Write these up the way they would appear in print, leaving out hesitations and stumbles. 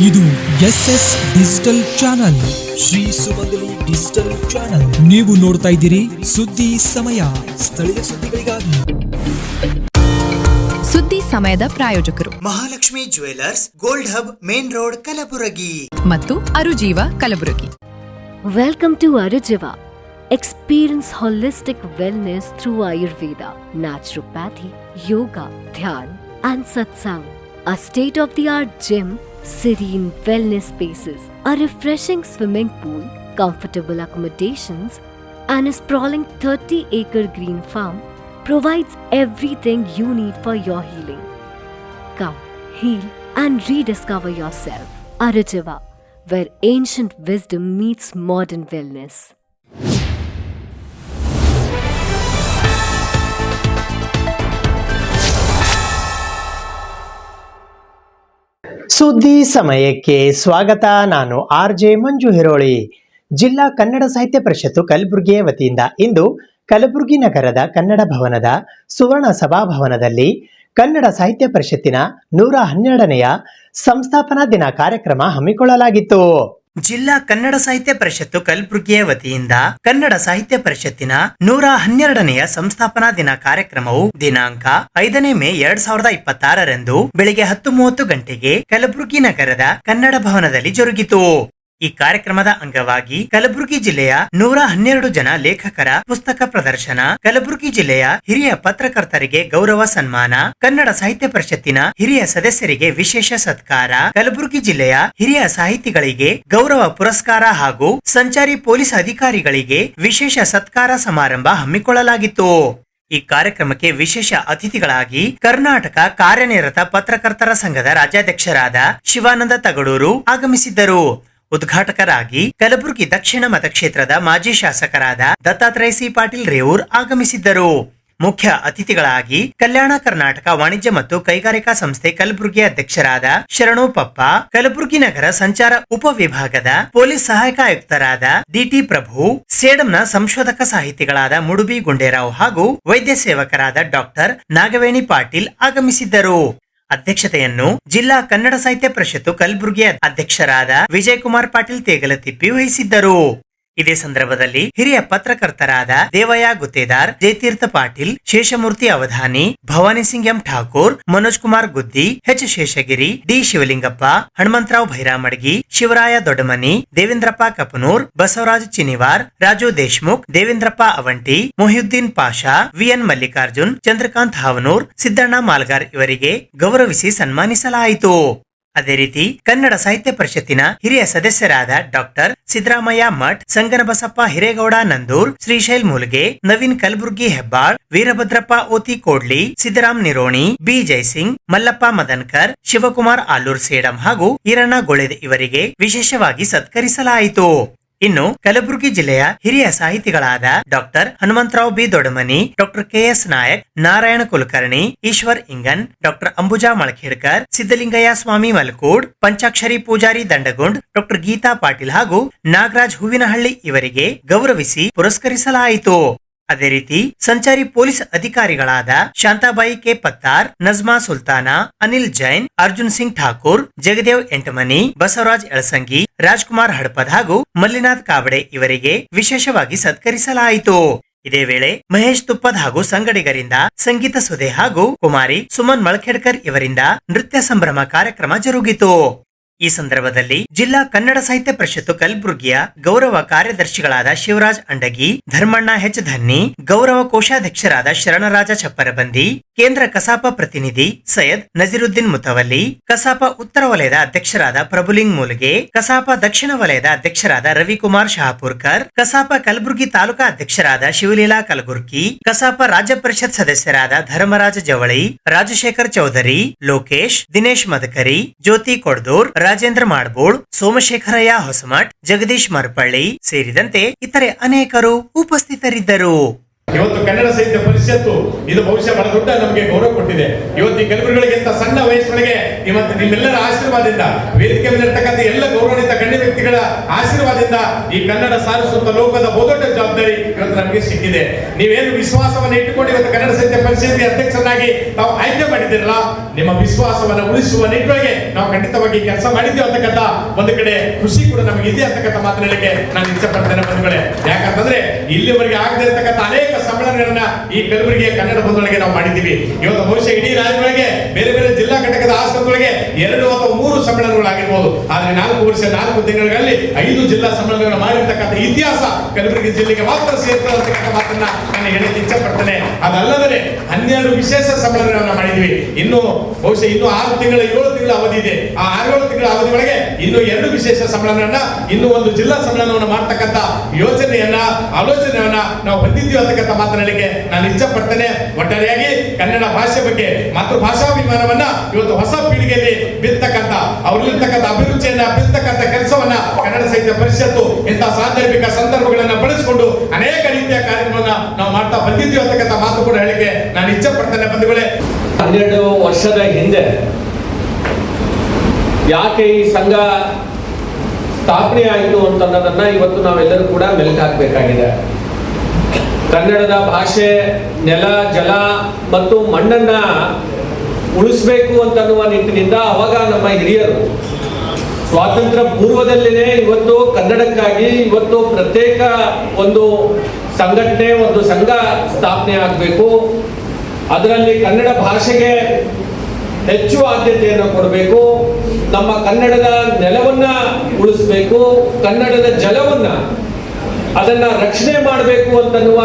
ಇದು SS digital channel, Shri ಸುಮಂಗಲಿ digital channel. ನೀವು ನೋಡ್ತಾ ಇದ್ದೀರಿ ಸುದ್ದಿ ಸಮಯ, ಸ್ಥಳೀಯ ಸುದ್ದಿಗಳಿಗಾಗಿ. ಸುದ್ದಿ ಸಮಯದ ಪ್ರಾಯೋಜಕರು Mahalakshmi jewellers, gold hub, main road, Kalaburagi ಮತ್ತು ಅರುಜೀವ Kalaburagi. Welcome to Arujiva. Experience holistic wellness through Ayurveda, naturopathy, yoga, dhyan and satsang. A state-of-the-art gym, serene wellness spaces, a refreshing swimming pool, comfortable accommodations and a sprawling 30-acre green farm provides everything you need for your healing. Come, heal and rediscover yourself. Arujiva, where ancient wisdom meets modern wellness. ಸುದ್ದಿ ಸಮಯಕ್ಕೆ ಸ್ವಾಗತ. ನಾನು RJ ಮಂಜು ಹಿರೋಳಿ. ಜಿಲ್ಲಾ ಕನ್ನಡ ಸಾಹಿತ್ಯ ಪರಿಷತ್ತು ಕಲಬುರಗಿಯ ವತಿಯಿಂದ ಇಂದು ಕಲಬುರಗಿ ನಗರದ ಕನ್ನಡ ಭವನದ ಸುವರ್ಣ ಸಭಾಭವನದಲ್ಲಿ ಕನ್ನಡ ಸಾಹಿತ್ಯ ಪರಿಷತ್ತಿನ 112ನೆಯ ಸಂಸ್ಥಾಪನಾ ದಿನ ಕಾರ್ಯಕ್ರಮ ಹಮ್ಮಿಕೊಳ್ಳಲಾಗಿತ್ತು. ಜಿಲ್ಲಾ ಕನ್ನಡ ಸಾಹಿತ್ಯ ಪರಿಷತ್ತು ಕಲಬುರಗಿಯ ವತಿಯಿಂದ ಕನ್ನಡ ಸಾಹಿತ್ಯ ಪರಿಷತ್ತಿನ 112ನೆಯ ಸಂಸ್ಥಾಪನಾ ದಿನ ಕಾರ್ಯಕ್ರಮವು ದಿನಾಂಕ 5 ಮೇ 2026ರಂದು ಬೆಳಿಗ್ಗೆ 10:30 ಗಂಟೆಗೆ ಕಲಬುರಗಿ ನಗರದ ಕನ್ನಡ ಭವನದಲ್ಲಿ ಜರುಗಿತು. ಈ ಕಾರ್ಯಕ್ರಮದ ಅಂಗವಾಗಿ ಕಲಬುರಗಿ ಜಿಲ್ಲೆಯ 112 ಜನ ಲೇಖಕರ ಪುಸ್ತಕ ಪ್ರದರ್ಶನ, ಕಲಬುರಗಿ ಜಿಲ್ಲೆಯ ಹಿರಿಯ ಪತ್ರಕರ್ತರಿಗೆ ಗೌರವ ಸನ್ಮಾನ, ಕನ್ನಡ ಸಾಹಿತ್ಯ ಪರಿಷತ್ತಿನ ಹಿರಿಯ ಸದಸ್ಯರಿಗೆ ವಿಶೇಷ ಸತ್ಕಾರ, ಕಲಬುರಗಿ ಜಿಲ್ಲೆಯ ಹಿರಿಯ ಸಾಹಿತಿಗಳಿಗೆ ಗೌರವ ಪುರಸ್ಕಾರ ಹಾಗೂ ಸಂಚಾರಿ ಪೊಲೀಸ್ ಅಧಿಕಾರಿಗಳಿಗೆ ವಿಶೇಷ ಸತ್ಕಾರ ಸಮಾರಂಭ ಹಮ್ಮಿಕೊಳ್ಳಲಾಗಿತ್ತು. ಈ ಕಾರ್ಯಕ್ರಮಕ್ಕೆ ವಿಶೇಷ ಅತಿಥಿಗಳಾಗಿ ಕರ್ನಾಟಕ ಕಾರ್ಯನಿರತ ಪತ್ರಕರ್ತರ ಸಂಘದ ರಾಜ್ಯಾಧ್ಯಕ್ಷರಾದ ಶಿವಾನಂದ ತಗಡೂರು ಆಗಮಿಸಿದ್ದರು. ಉದ್ಘಾಟಕರಾಗಿ ಕಲಬುರಗಿ ದಕ್ಷಿಣ ಮತಕ್ಷೇತ್ರದ ಮಾಜಿ ಶಾಸಕರಾದ ದತ್ತಾತ್ರೇಯ ಸಿ ಪಾಟೀಲ್ ರೇವೂರ್ ಆಗಮಿಸಿದ್ದರು. ಮುಖ್ಯ ಅತಿಥಿಗಳಾಗಿ ಕಲ್ಯಾಣ ಕರ್ನಾಟಕ ವಾಣಿಜ್ಯ ಮತ್ತು ಕೈಗಾರಿಕಾ ಸಂಸ್ಥೆ ಕಲಬುರಗಿ ಅಧ್ಯಕ್ಷರಾದ ಶರಣು ಪಪ್ಪ, ಕಲಬುರಗಿ ನಗರ ಸಂಚಾರ ಉಪವಿಭಾಗದ ಪೊಲೀಸ್ ಸಹಾಯಕ ಆಯುಕ್ತರಾದ DT ಪ್ರಭು, ಸೇಡಂನ ಸಂಶೋಧಕ ಸಾಹಿತಿಗಳಾದ ಮುಡುಬಿ ಗುಂಡೇರಾವ್ ಹಾಗೂ ವೈದ್ಯ ಸೇವಕರಾದ ಡಾಕ್ಟರ್ ನಾಗವೇಣಿ ಪಾಟೀಲ್ ಆಗಮಿಸಿದ್ದರು. ಅಧ್ಯಕ್ಷತೆಯನ್ನು ಜಿಲ್ಲಾ ಕನ್ನಡ ಸಾಹಿತ್ಯ ಪರಿಷತ್ತು ಕಲಬುರಗಿ ಅಧ್ಯಕ್ಷರಾದ ವಿಜಯಕುಮಾರ್ ಪಾಟೀಲ್ ತೇಗಲತಿಪ್ಪಿ ವಹಿಸಿದ್ದರು. ಇದೇ ಸಂದರ್ಭದಲ್ಲಿ ಹಿರಿಯ ಪತ್ರಕರ್ತರಾದ ದೇವಯ್ಯ ಗುತ್ತೇದಾರ್, ಜಯತೀರ್ಥ ಪಾಟೀಲ್, ಶೇಷಮೂರ್ತಿ ಅವಧಾನಿ, ಭವಾನಿ ಸಿಂಗ್ ಎಂ ಠಾಕೂರ್, ಮನೋಜ್ ಕುಮಾರ್ ಗುದ್ದಿ, H Sheshagiri, D Shivalingappa, Hanumantha Rao Bhairamadgi, Shivaraya Doddamani, Devendrappa ಕಪನೂರ್, Basavaraj Chiniwar, Raju Deshmukh, Devendrappa ಅವಂಟಿ, Mohiuddin Pasha, VN Mallikarjun, Chandrakant Havanur, Siddanna Malgar ಇವರಿಗೆ ಗೌರವಿಸಿ ಸನ್ಮಾನಿಸಲಾಯಿತು. ಅದೇ ರೀತಿ ಕನ್ನಡ ಸಾಹಿತ್ಯ ಪರಿಷತ್ತಿನ ಹಿರಿಯ ಸದಸ್ಯರಾದ ಡಾಕ್ಟರ್ ಸಿದ್ದರಾಮಯ್ಯ ಮಠ್, ಸಂಗನಬಸಪ್ಪ ಹಿರೇಗೌಡ ನಂದೂರ್, ಶ್ರೀಶೈಲ್ ಮುಲ್ಗೆ, ನವೀನ್ ಕಲಬುರ್ಗಿ ಹೆಬ್ಬಾಳ್, ವೀರಭದ್ರಪ್ಪ ಓತಿ ಕೋಡ್ಲಿ, ಸಿದ್ದರಾಮ್ ನಿರೋಣಿ, B ಜಯಸಿಂಗ್, ಮಲ್ಲಪ್ಪ ಮದನ್ಕರ್, ಶಿವಕುಮಾರ್ ಆಲೂರ್ ಸೇಡಂ ಹಾಗೂ ಈರಣ್ಣ ಗೊಳೆದ್ ಇವರಿಗೆ ವಿಶೇಷವಾಗಿ ಸತ್ಕರಿಸಲಾಯಿತು. ಇನ್ನು ಕಲಬುರಗಿ ಜಿಲ್ಲೆಯ ಹಿರಿಯ ಸಾಹಿತಿಗಳಾದ doctor Hanumantharao B Dodamani, doctor KS Nayak, Narayana Kulkarni, Eshwar Ingan, doctor Ambuja Malkhedkar, Siddalingayya Swami Malkud, Panchakshari Pujari Dandagund, doctor Geeta Patil ಹಾಗೂ ನಾಗರಾಜ್ ಹೂವಿನಹಳ್ಳಿ ಇವರಿಗೆ ಗೌರವಿಸಿ ಪುರಸ್ಕರಿಸಲಾಯಿತು. ಅದೇ ರೀತಿ ಸಂಚಾರಿ ಪೊಲೀಸ್ ಅಧಿಕಾರಿಗಳಾದ ಶಾಂತಾಬಾಯಿ ಕೆ ಪತ್ತಾರ್, ನಜ್ಮಾ ಸುಲ್ತಾನ, ಅನಿಲ್ ಜೈನ್, ಅರ್ಜುನ್ ಸಿಂಗ್ ಠಾಕೂರ್, ಜಗದೇವ್ ಎಂಟಮನಿ, ಬಸವರಾಜ್ ಎಳಸಂಗಿ, ರಾಜ್ಕುಮಾರ್ ಹಡಪದ್ ಹಾಗೂ ಮಲ್ಲಿನಾಥ್ ಕಾಬಡೆ ಇವರಿಗೆ ವಿಶೇಷವಾಗಿ ಸತ್ಕರಿಸಲಾಯಿತು. ಇದೇ ವೇಳೆ ಮಹೇಶ್ ತುಪ್ಪದ್ ಹಾಗೂ ಸಂಗಡಿಗರಿಂದ ಸಂಗೀತ ಸುಧೆ ಹಾಗೂ ಕುಮಾರಿ ಸುಮನ್ ಮಳಖೇಡ್ಕರ್ ಇವರಿಂದ ನೃತ್ಯ ಸಂಭ್ರಮ ಕಾರ್ಯಕ್ರಮ ಜರುಗಿತು. ಈ ಸಂದರ್ಭದಲ್ಲಿ ಜಿಲ್ಲಾ ಕನ್ನಡ ಸಾಹಿತ್ಯ ಪರಿಷತ್ತು ಕಲಬುರಗಿಯ ಗೌರವ ಕಾರ್ಯದರ್ಶಿಗಳಾದ ಶಿವರಾಜ್ ಅಂಡಗಿ, ಧರ್ಮಣ್ಣ H ಧನ್ನಿ, ಗೌರವ ಕೋಶಾಧ್ಯಕ್ಷರಾದ ಶರಣರಾಜ ಚಪ್ಪರಬಂದಿ, ಕೇಂದ್ರ ಕಸಾಪ ಪ್ರತಿನಿಧಿ ಸೈಯದ್ ನಜೀರುದ್ದೀನ್ ಮುತವಲ್ಲಿ, ಕಸಾಪ ಉತ್ತರ ವಲಯದ ಅಧ್ಯಕ್ಷರಾದ ಪ್ರಭುಲಿಂಗ್ ಮೂಲ್ಗೆ, ಕಸಾಪ ದಕ್ಷಿಣ ವಲಯದ ಅಧ್ಯಕ್ಷರಾದ ರವಿಕುಮಾರ್ ಶಹಾಪುರ್ಕರ್, ಕಸಾಪ ಕಲಬುರಗಿ ತಾಲೂಕಾ ಅಧ್ಯಕ್ಷರಾದ ಶಿವಲೀಲಾ ಕಲಗುರ್ಕಿ, ಕಸಾಪ ರಾಜ್ಯ ಪರಿಷತ್ ಸದಸ್ಯರಾದ ಧರ್ಮರಾಜ ಜವಳಿ, ರಾಜಶೇಖರ್ ಚೌಧರಿ, ಲೋಕೇಶ್, ದಿನೇಶ್ ಮದಕರಿ, ಜ್ಯೋತಿ ಕೊಡ್ದೂರ್, ರಾಜೇಂದ್ರ ಮಾಡ್ಬೋಳ್, ಸೋಮಶೇಖರಯ್ಯ ಹೊಸಮಠ್, ಜಗದೀಶ್ ಮರ್ಪಳ್ಳಿ ಸೇರಿದಂತೆ ಇತರೆ ಅನೇಕರು ಉಪಸ್ಥಿತರಿದ್ದರು. ಇವತ್ತು ಕನ್ನಡ ಸಾಹಿತ್ಯ ಪರಿಷತ್ತು ಇದು ಬಹುಶಃ ಬಹಳ ದೊಡ್ಡ ನಮಗೆ ಗೌರವ ಕೊಟ್ಟಿದೆ. ಇವತ್ತು ಈ ಕಲಬುರಗಿಗಳಿಗಿಂತ ಸಣ್ಣ ವಯಸ್ಸಿನೊಳಗೆ ಇವತ್ತು ನಿಮ್ಮೆಲ್ಲರ ಆಶೀರ್ವಾದದಿಂದ, ವೇದಿಕೆ ಮೇಲೆ ಇರ್ತಕ್ಕಂಥ ಎಲ್ಲ ಗೌರವಾನ್ವಿತ ಗಣ್ಯ ವ್ಯಕ್ತಿಗಳ ಆಶೀರ್ವಾದದಿಂದ ಈ ಕನ್ನಡ ಸಾರಿಸುತ್ತ ಲೋಕದ ಬಹುದೊಡ್ಡ ಜವಾಬ್ದಾರಿ ಇವತ್ತು ನಮಗೆ ಸಿಕ್ಕಿದೆ. ನೀವೇನು ವಿಶ್ವಾಸವನ್ನು ಇಟ್ಟುಕೊಂಡು ಇವತ್ತು ಕನ್ನಡ ಸಾಹಿತ್ಯ ಪರಿಷತ್ಗೆ ಅಧ್ಯಕ್ಷರಾಗಿ ನಾವು ಆಯ್ಕೆ ಮಾಡಿದ್ದೀರಲ್ಲ, ನಿಮ್ಮ ವಿಶ್ವಾಸವನ್ನು ಉಳಿಸುವ ನಿಟ್ಟಿನೊಳಗೆ ನಾವು ಖಂಡಿತವಾಗಿ ಕೆಲಸ ಮಾಡಿದ್ದೀವಿ ಅಂತಕ್ಕಂಥ ಒಂದು ಕಡೆ ಖುಷಿ ಕೂಡ ನಮಗೆ ಇದೆ ಅಂತಕ್ಕಂಥ ಮಾತನಾಡಲಿಕ್ಕೆ ನಾನು ಇಚ್ಛೆ ಪಡ್ತೇನೆ ಬಂಧುಗಳೇ. ಯಾಕಂತಂದ್ರೆ ಇಲ್ಲಿವರೆಗೆ ಆಗದೆ ಇರತಕ್ಕಂಥ ಅನೇಕ ಸಮ್ಮೇಳನಗಳನ್ನ ಈ ಕಲಬುರಗಿಯ ಕನ್ನಡ ಬಂಧುಗಳಿಗೆ ನಾವು ಮಾಡಿದ್ದೀವಿ. ಇವತ್ತು ಬಹುಶಃ ಇಡೀ ರಾಜ್ಯದೊಳಗೆ ಬೇರೆ ಬೇರೆ ಜಿಲ್ಲಾ ಘಟಕದ ಆಶ್ರಮದೊಳಗೆ 2 ಅಥವಾ 3 ಸಮ್ಮೇಳನಗಳಾಗಿರ್ಬೋದು. ಆದ್ರೆ 4 ವರ್ಷ 4 ತಿಂಗಳಲ್ಲಿ 5 ಜಿಲ್ಲಾ ಸಮ್ಮೇಳನಗಳನ್ನು ಮಾಡಿರ್ತಕ್ಕಂಥ ಇತಿಹಾಸ ಕಲಬುರಗಿ ಜಿಲ್ಲೆಗೆ ಮಾತ್ರ ಸೇರ್ತದೆ ಅಂತಕ್ಕಂಥ ಮಾತನ್ನ ನಾನು ಹೇಳಕ್ಕೆ ಇಚ್ಛೆ ಪಡ್ತೇನೆ. ಅದಲ್ಲದೆ 12 ವಿಶೇಷ ಸಮ್ಮೇಳನಗಳನ್ನ ಮಾಡಿದ್ವಿ. ಇನ್ನು ಬಹುಶಃ ಇನ್ನು 6 ತಿಂಗಳ 7 ತಿಂಗಳ ಅವಧಿ ಇದೆ. ಆ 6-7 ತಿಂಗಳ ಅವಧಿ ಒಳಗೆ ಇನ್ನು 2 ವಿಶೇಷ ಸಮ್ಮೇಳನವನ್ನ, ಇನ್ನು 1 ಜಿಲ್ಲಾ ಸಮ್ಮೇಳನವನ್ನು ಮಾಡ್ತಕ್ಕಂಥ ಆಲೋಚನೆಯನ್ನ ನಾವು ಹೊಂದಿದ್ದೀವಿ ಅಂತಕ್ಕಂಥ ಮಾತನಾಡಲಿಕ್ಕೆ ನಾನು ಇಚ್ಛೆ ಪಡ್ತೇನೆ. ಒಟ್ಟಾರೆಯಾಗಿ ಕನ್ನಡ ಭಾಷೆ ಬಗ್ಗೆ ಮಾತೃಭಾಷಾಭಿಮಾನವನ್ನ ಇವತ್ತು ಹೊಸ ಪೀಳಿಗೆಯಲ್ಲಿ ಬಿತ್ತಕ್ಕಂಥ, ಅವರಲ್ಲಿರ್ತಕ್ಕಂಥ ಅಭಿರುಚಿಯನ್ನ ಬಿತ್ತಕ್ಕಂಥ ಕೆಲಸವನ್ನ ಕನ್ನಡ ಸಾಹಿತ್ಯ ಪರಿಷತ್ತು ಇಂತಹ ಸಾಂದರ್ಭಿಕ ಸಂದರ್ಭಗಳನ್ನ ಬಳಸಿಕೊಂಡು ಅನೇಕ ರೀತಿಯ ಕಾರ್ಯಕ್ರಮವನ್ನ ನಾವು ಮಾಡ್ತಾ ಬಂದಿದ್ದೀವಿ ಅಂತಕ್ಕಂಥ ಮಾತು ಕೂಡ ಹೇಳಿಕೆ ನಾನು ಇಚ್ಛೆ ಪಡ್ತೇನೆ ಬಂಧುಗಳೇ. 12 ವರ್ಷದ ಹಿಂದೆ ಯಾಕೆ ಈ ಸಂಘ ಸ್ಥಾಪನೆ ಆಯಿತು ಅನ್ನೋದನ್ನ ಇವತ್ತು ನಾವೆಲ್ಲರೂ ಕೂಡ ಮೆಲುಕು ಹಾಕಬೇಕಾಗಿದೆ. ಕನ್ನಡದ ಭಾಷೆ, ನೆಲ, ಜಲ ಮತ್ತು ಮಣ್ಣನ್ನ ಉಳಿಸ್ಬೇಕು ಅಂತನ್ನುವ ನಿಟ್ಟಿನಿಂದ ಅವಾಗ ನಮ್ಮ ಹಿರಿಯರು ಸ್ವಾತಂತ್ರ್ಯ ಪೂರ್ವದಲ್ಲಿನೇ ಇವತ್ತು ಕನ್ನಡಕ್ಕಾಗಿ ಇವತ್ತು ಪ್ರತ್ಯೇಕ ಒಂದು ಸಂಘಟನೆ, ಒಂದು ಸಂಘ ಸ್ಥಾಪನೆ ಆಗಬೇಕು, ಅದರಲ್ಲಿ ಕನ್ನಡ ಭಾಷೆಗೆ ಹೆಚ್ಚು ಆದ್ಯತೆಯನ್ನು ಕೊಡಬೇಕು, ನಮ್ಮ ಕನ್ನಡದ ನೆಲವನ್ನ ಉಳಿಸ್ಬೇಕು, ಕನ್ನಡದ ಜಲವನ್ನ ಅದನ್ನ ರಕ್ಷಣೆ ಮಾಡಬೇಕು ಅಂತನ್ನುವ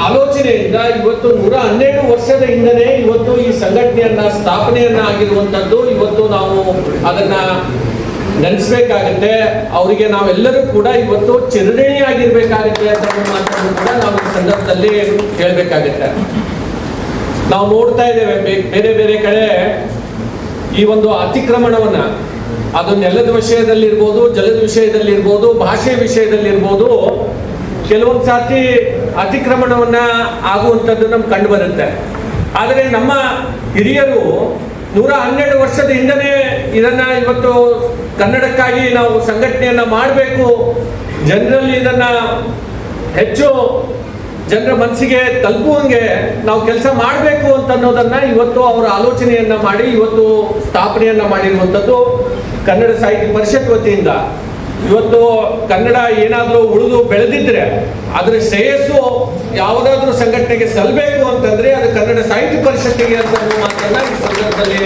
ಆಲೋಚನೆಯಿಂದ ಇವತ್ತು 112 ವರ್ಷದ ಹಿಂದನೇ ಇವತ್ತು ಈ ಸಂಘಟನೆಯನ್ನ ಸ್ಥಾಪನೆಯನ್ನ ಆಗಿರುವಂತದ್ದು. ಇವತ್ತು ನಾವು ಅದನ್ನ ನೆನೆಸ್ಬೇಕಾಗತ್ತೆ. ಅವರಿಗೆ ನಾವೆಲ್ಲರೂ ಕೂಡ ಇವತ್ತು ಚಿರಋಣಿಯಾಗಿರ್ಬೇಕಾಗತ್ತೆ ಅಂತ ಮಾತನ್ನು ಕೂಡ ನಾವು ಈ ಸಂದರ್ಭದಲ್ಲಿ ಹೇಳ್ಬೇಕಾಗತ್ತೆ. ನಾವು ನೋಡ್ತಾ ಇದ್ದೇವೆ ಬೇರೆ ಬೇರೆ ಕಡೆ ಈ ಒಂದು ಅತಿಕ್ರಮಣವನ್ನ, ಅದು ನೆಲದ ವಿಷಯದಲ್ಲಿರ್ಬೋದು, ಜಲದ ವಿಷಯದಲ್ಲಿರ್ಬೋದು, ಭಾಷೆ ವಿಷಯದಲ್ಲಿರ್ಬೋದು, ಕೆಲವೊಂದು ಸಾರಿ ಅತಿಕ್ರಮಣವನ್ನ ಆಗುವಂಥದ್ದು ನಮ್ಗೆ ಕಂಡು ಬರುತ್ತೆ. ಆದರೆ ನಮ್ಮ ಹಿರಿಯರು 112 ವರ್ಷದ ಹಿಂದನೇ ಇದನ್ನ ಇವತ್ತು ಕನ್ನಡಕ್ಕಾಗಿ ನಾವು ಸಂಘಟನೆಯನ್ನ ಮಾಡಬೇಕು, ಜನರಲ್ಲಿ ಇದನ್ನ ಹೆಚ್ಚು ಜನರ ಮನಸ್ಸಿಗೆ ತಲುಪುವಂಗೆ ನಾವು ಕೆಲಸ ಮಾಡಬೇಕು ಅಂತ ಅನ್ನೋದನ್ನ ಇವತ್ತು ಅವರ ಆಲೋಚನೆಯನ್ನ ಮಾಡಿ ಇವತ್ತು ಸ್ಥಾಪನೆಯನ್ನ ಮಾಡಿರುವಂಥದ್ದು ಕನ್ನಡ ಸಾಹಿತ್ಯ ಪರಿಷತ್ ವತಿಯಿಂದ. ಇವತ್ತು ಕನ್ನಡ ಏನಾದರೂ ಉಳಿದು ಬೆಳೆದಿದ್ರೆ ಅದರ ಶ್ರೇಯಸ್ಸು ಯಾವುದಾದ್ರೂ ಸಂಘಟನೆಗೆ ಸಲ್ಲಬೇಕು ಅಂತಂದ್ರೆ ಅದು ಕನ್ನಡ ಸಾಹಿತ್ಯ ಪರಿಷತ್ತಿಗೆ ಅಂತ ಮಾತನ್ನ ಈ ಸಂದರ್ಭದಲ್ಲಿ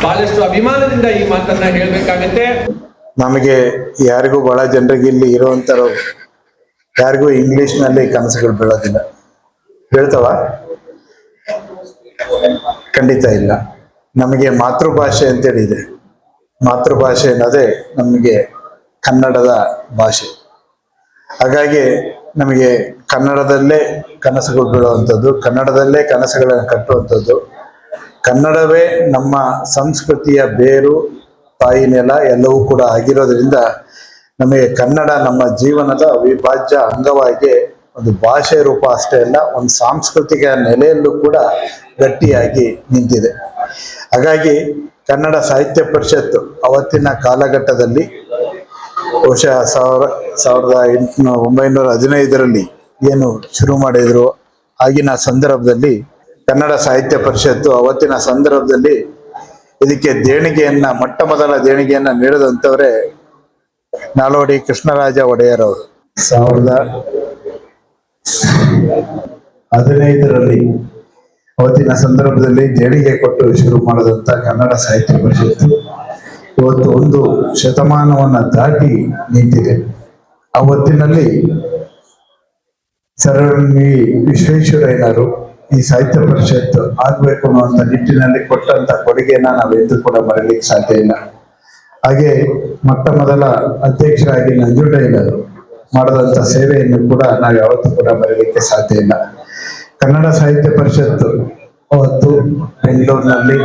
ಬಹಳಷ್ಟು ಅಭಿಮಾನದಿಂದ ಈ ಮಾತನ್ನ ಹೇಳ್ಬೇಕಾಗತ್ತೆ. ನಮಗೆ ಯಾರಿಗೂ ಬಹಳ ಜನರಿಗೆ ಇಲ್ಲಿ ಇರುವಂತರು ಯಾರಿಗೂ ಇಂಗ್ಲಿಷ್ ನಲ್ಲಿ ಕನಸುಗಳು ಬೀಳೋದಿಲ್ಲ. ಬೀಳ್ತವ? ಖಂಡಿತ ಇಲ್ಲ. ನಮಗೆ ಮಾತೃಭಾಷೆ ಅಂತೇಳಿ ಇದೆ. ಮಾತೃಭಾಷೆ ಅನ್ನೋದೇ ನಮಗೆ ಕನ್ನಡದ ಭಾಷೆ. ಹಾಗಾಗಿ ನಮಗೆ ಕನ್ನಡದಲ್ಲೇ ಕನಸುಗಳು ಬೀಳುವಂಥದ್ದು, ಕನ್ನಡದಲ್ಲೇ ಕನಸುಗಳನ್ನು ಕಟ್ಟುವಂಥದ್ದು. ಕನ್ನಡವೇ ನಮ್ಮ ಸಂಸ್ಕೃತಿಯ ಬೇರು, ತಾಯಿ ನೆಲ ಎಲ್ಲವೂ ಕೂಡ ಆಗಿರೋದ್ರಿಂದ ನಮಗೆ ಕನ್ನಡ ನಮ್ಮ ಜೀವನದ ಅವಿಭಾಜ್ಯ ಅಂಗವಾಗಿ ಒಂದು ಭಾಷೆ ರೂಪ ಅಷ್ಟೇ ಅಲ್ಲ, ಒಂದು ಸಾಂಸ್ಕೃತಿಕ ನೆಲೆಯಲ್ಲೂ ಕೂಡ ಗಟ್ಟಿಯಾಗಿ ನಿಂತಿದೆ. ಹಾಗಾಗಿ ಕನ್ನಡ ಸಾಹಿತ್ಯ ಪರಿಷತ್ತು ಅವತ್ತಿನ ಕಾಲಘಟ್ಟದಲ್ಲಿ ಬಹುಶಃ 1915ರಲ್ಲಿ ಏನು ಶುರು ಮಾಡಿದ್ರು, ಆಗಿನ ಸಂದರ್ಭದಲ್ಲಿ ಕನ್ನಡ ಸಾಹಿತ್ಯ ಪರಿಷತ್ತು ಅವತ್ತಿನ ಸಂದರ್ಭದಲ್ಲಿ ಇದಕ್ಕೆ ದೇಣಿಗೆಯನ್ನ, ಮೊಟ್ಟ ಮೊದಲ ದೇಣಿಗೆಯನ್ನ ನೀಡಿದಂಥವರೇ ನಾಲ್ವಡಿ ಕೃಷ್ಣರಾಜ ಒಡೆಯರ್ ಅವರು. 1915ರಲ್ಲಿ ಅವತ್ತಿನ ಸಂದರ್ಭದಲ್ಲಿ ದೇಣಿಗೆ ಕೊಟ್ಟು ಶುರು ಮಾಡಿದಂತ ಕನ್ನಡ ಸಾಹಿತ್ಯ ಪರಿಷತ್ತು ಇವತ್ತು 1 ಶತಮಾನವನ್ನ ದಾಟಿ ನಿಂತಿದೆ. ಅವತ್ತಿನಲ್ಲಿ ಸರ್ ವಿಶ್ವೇಶ್ವರಯ್ಯನವರು ಈ ಸಾಹಿತ್ಯ ಪರಿಷತ್ ಆಗ್ಬೇಕು ಅನ್ನುವಂಥ ನಿಟ್ಟಿನಲ್ಲಿ ಕೊಟ್ಟಂತ ಕೊಡುಗೆಯನ್ನ ನಾವೆಂದೂ ಕೂಡ ಮರೀಲಿಕ್ಕೆ ಸಾಧ್ಯ ಇಲ್ಲ. ಹಾಗೆ ಮೊಟ್ಟ ಮೊದಲ ಅಧ್ಯಕ್ಷರಾಗಿ ನಂಜುಂಡಯ್ಯನವರು ಮಾಡಿದಂಥ ಸೇವೆಯನ್ನು ಕೂಡ ನಾವು ಯಾವತ್ತೂ ಕೂಡ ಮರೀಲಿಕ್ಕೆ ಸಾಧ್ಯ ಇಲ್ಲ. ಕನ್ನಡ ಸಾಹಿತ್ಯ ಪರಿಷತ್ತು ಅವತ್ತು ಬೆಂಗಳೂರಿನಲ್ಲಿ,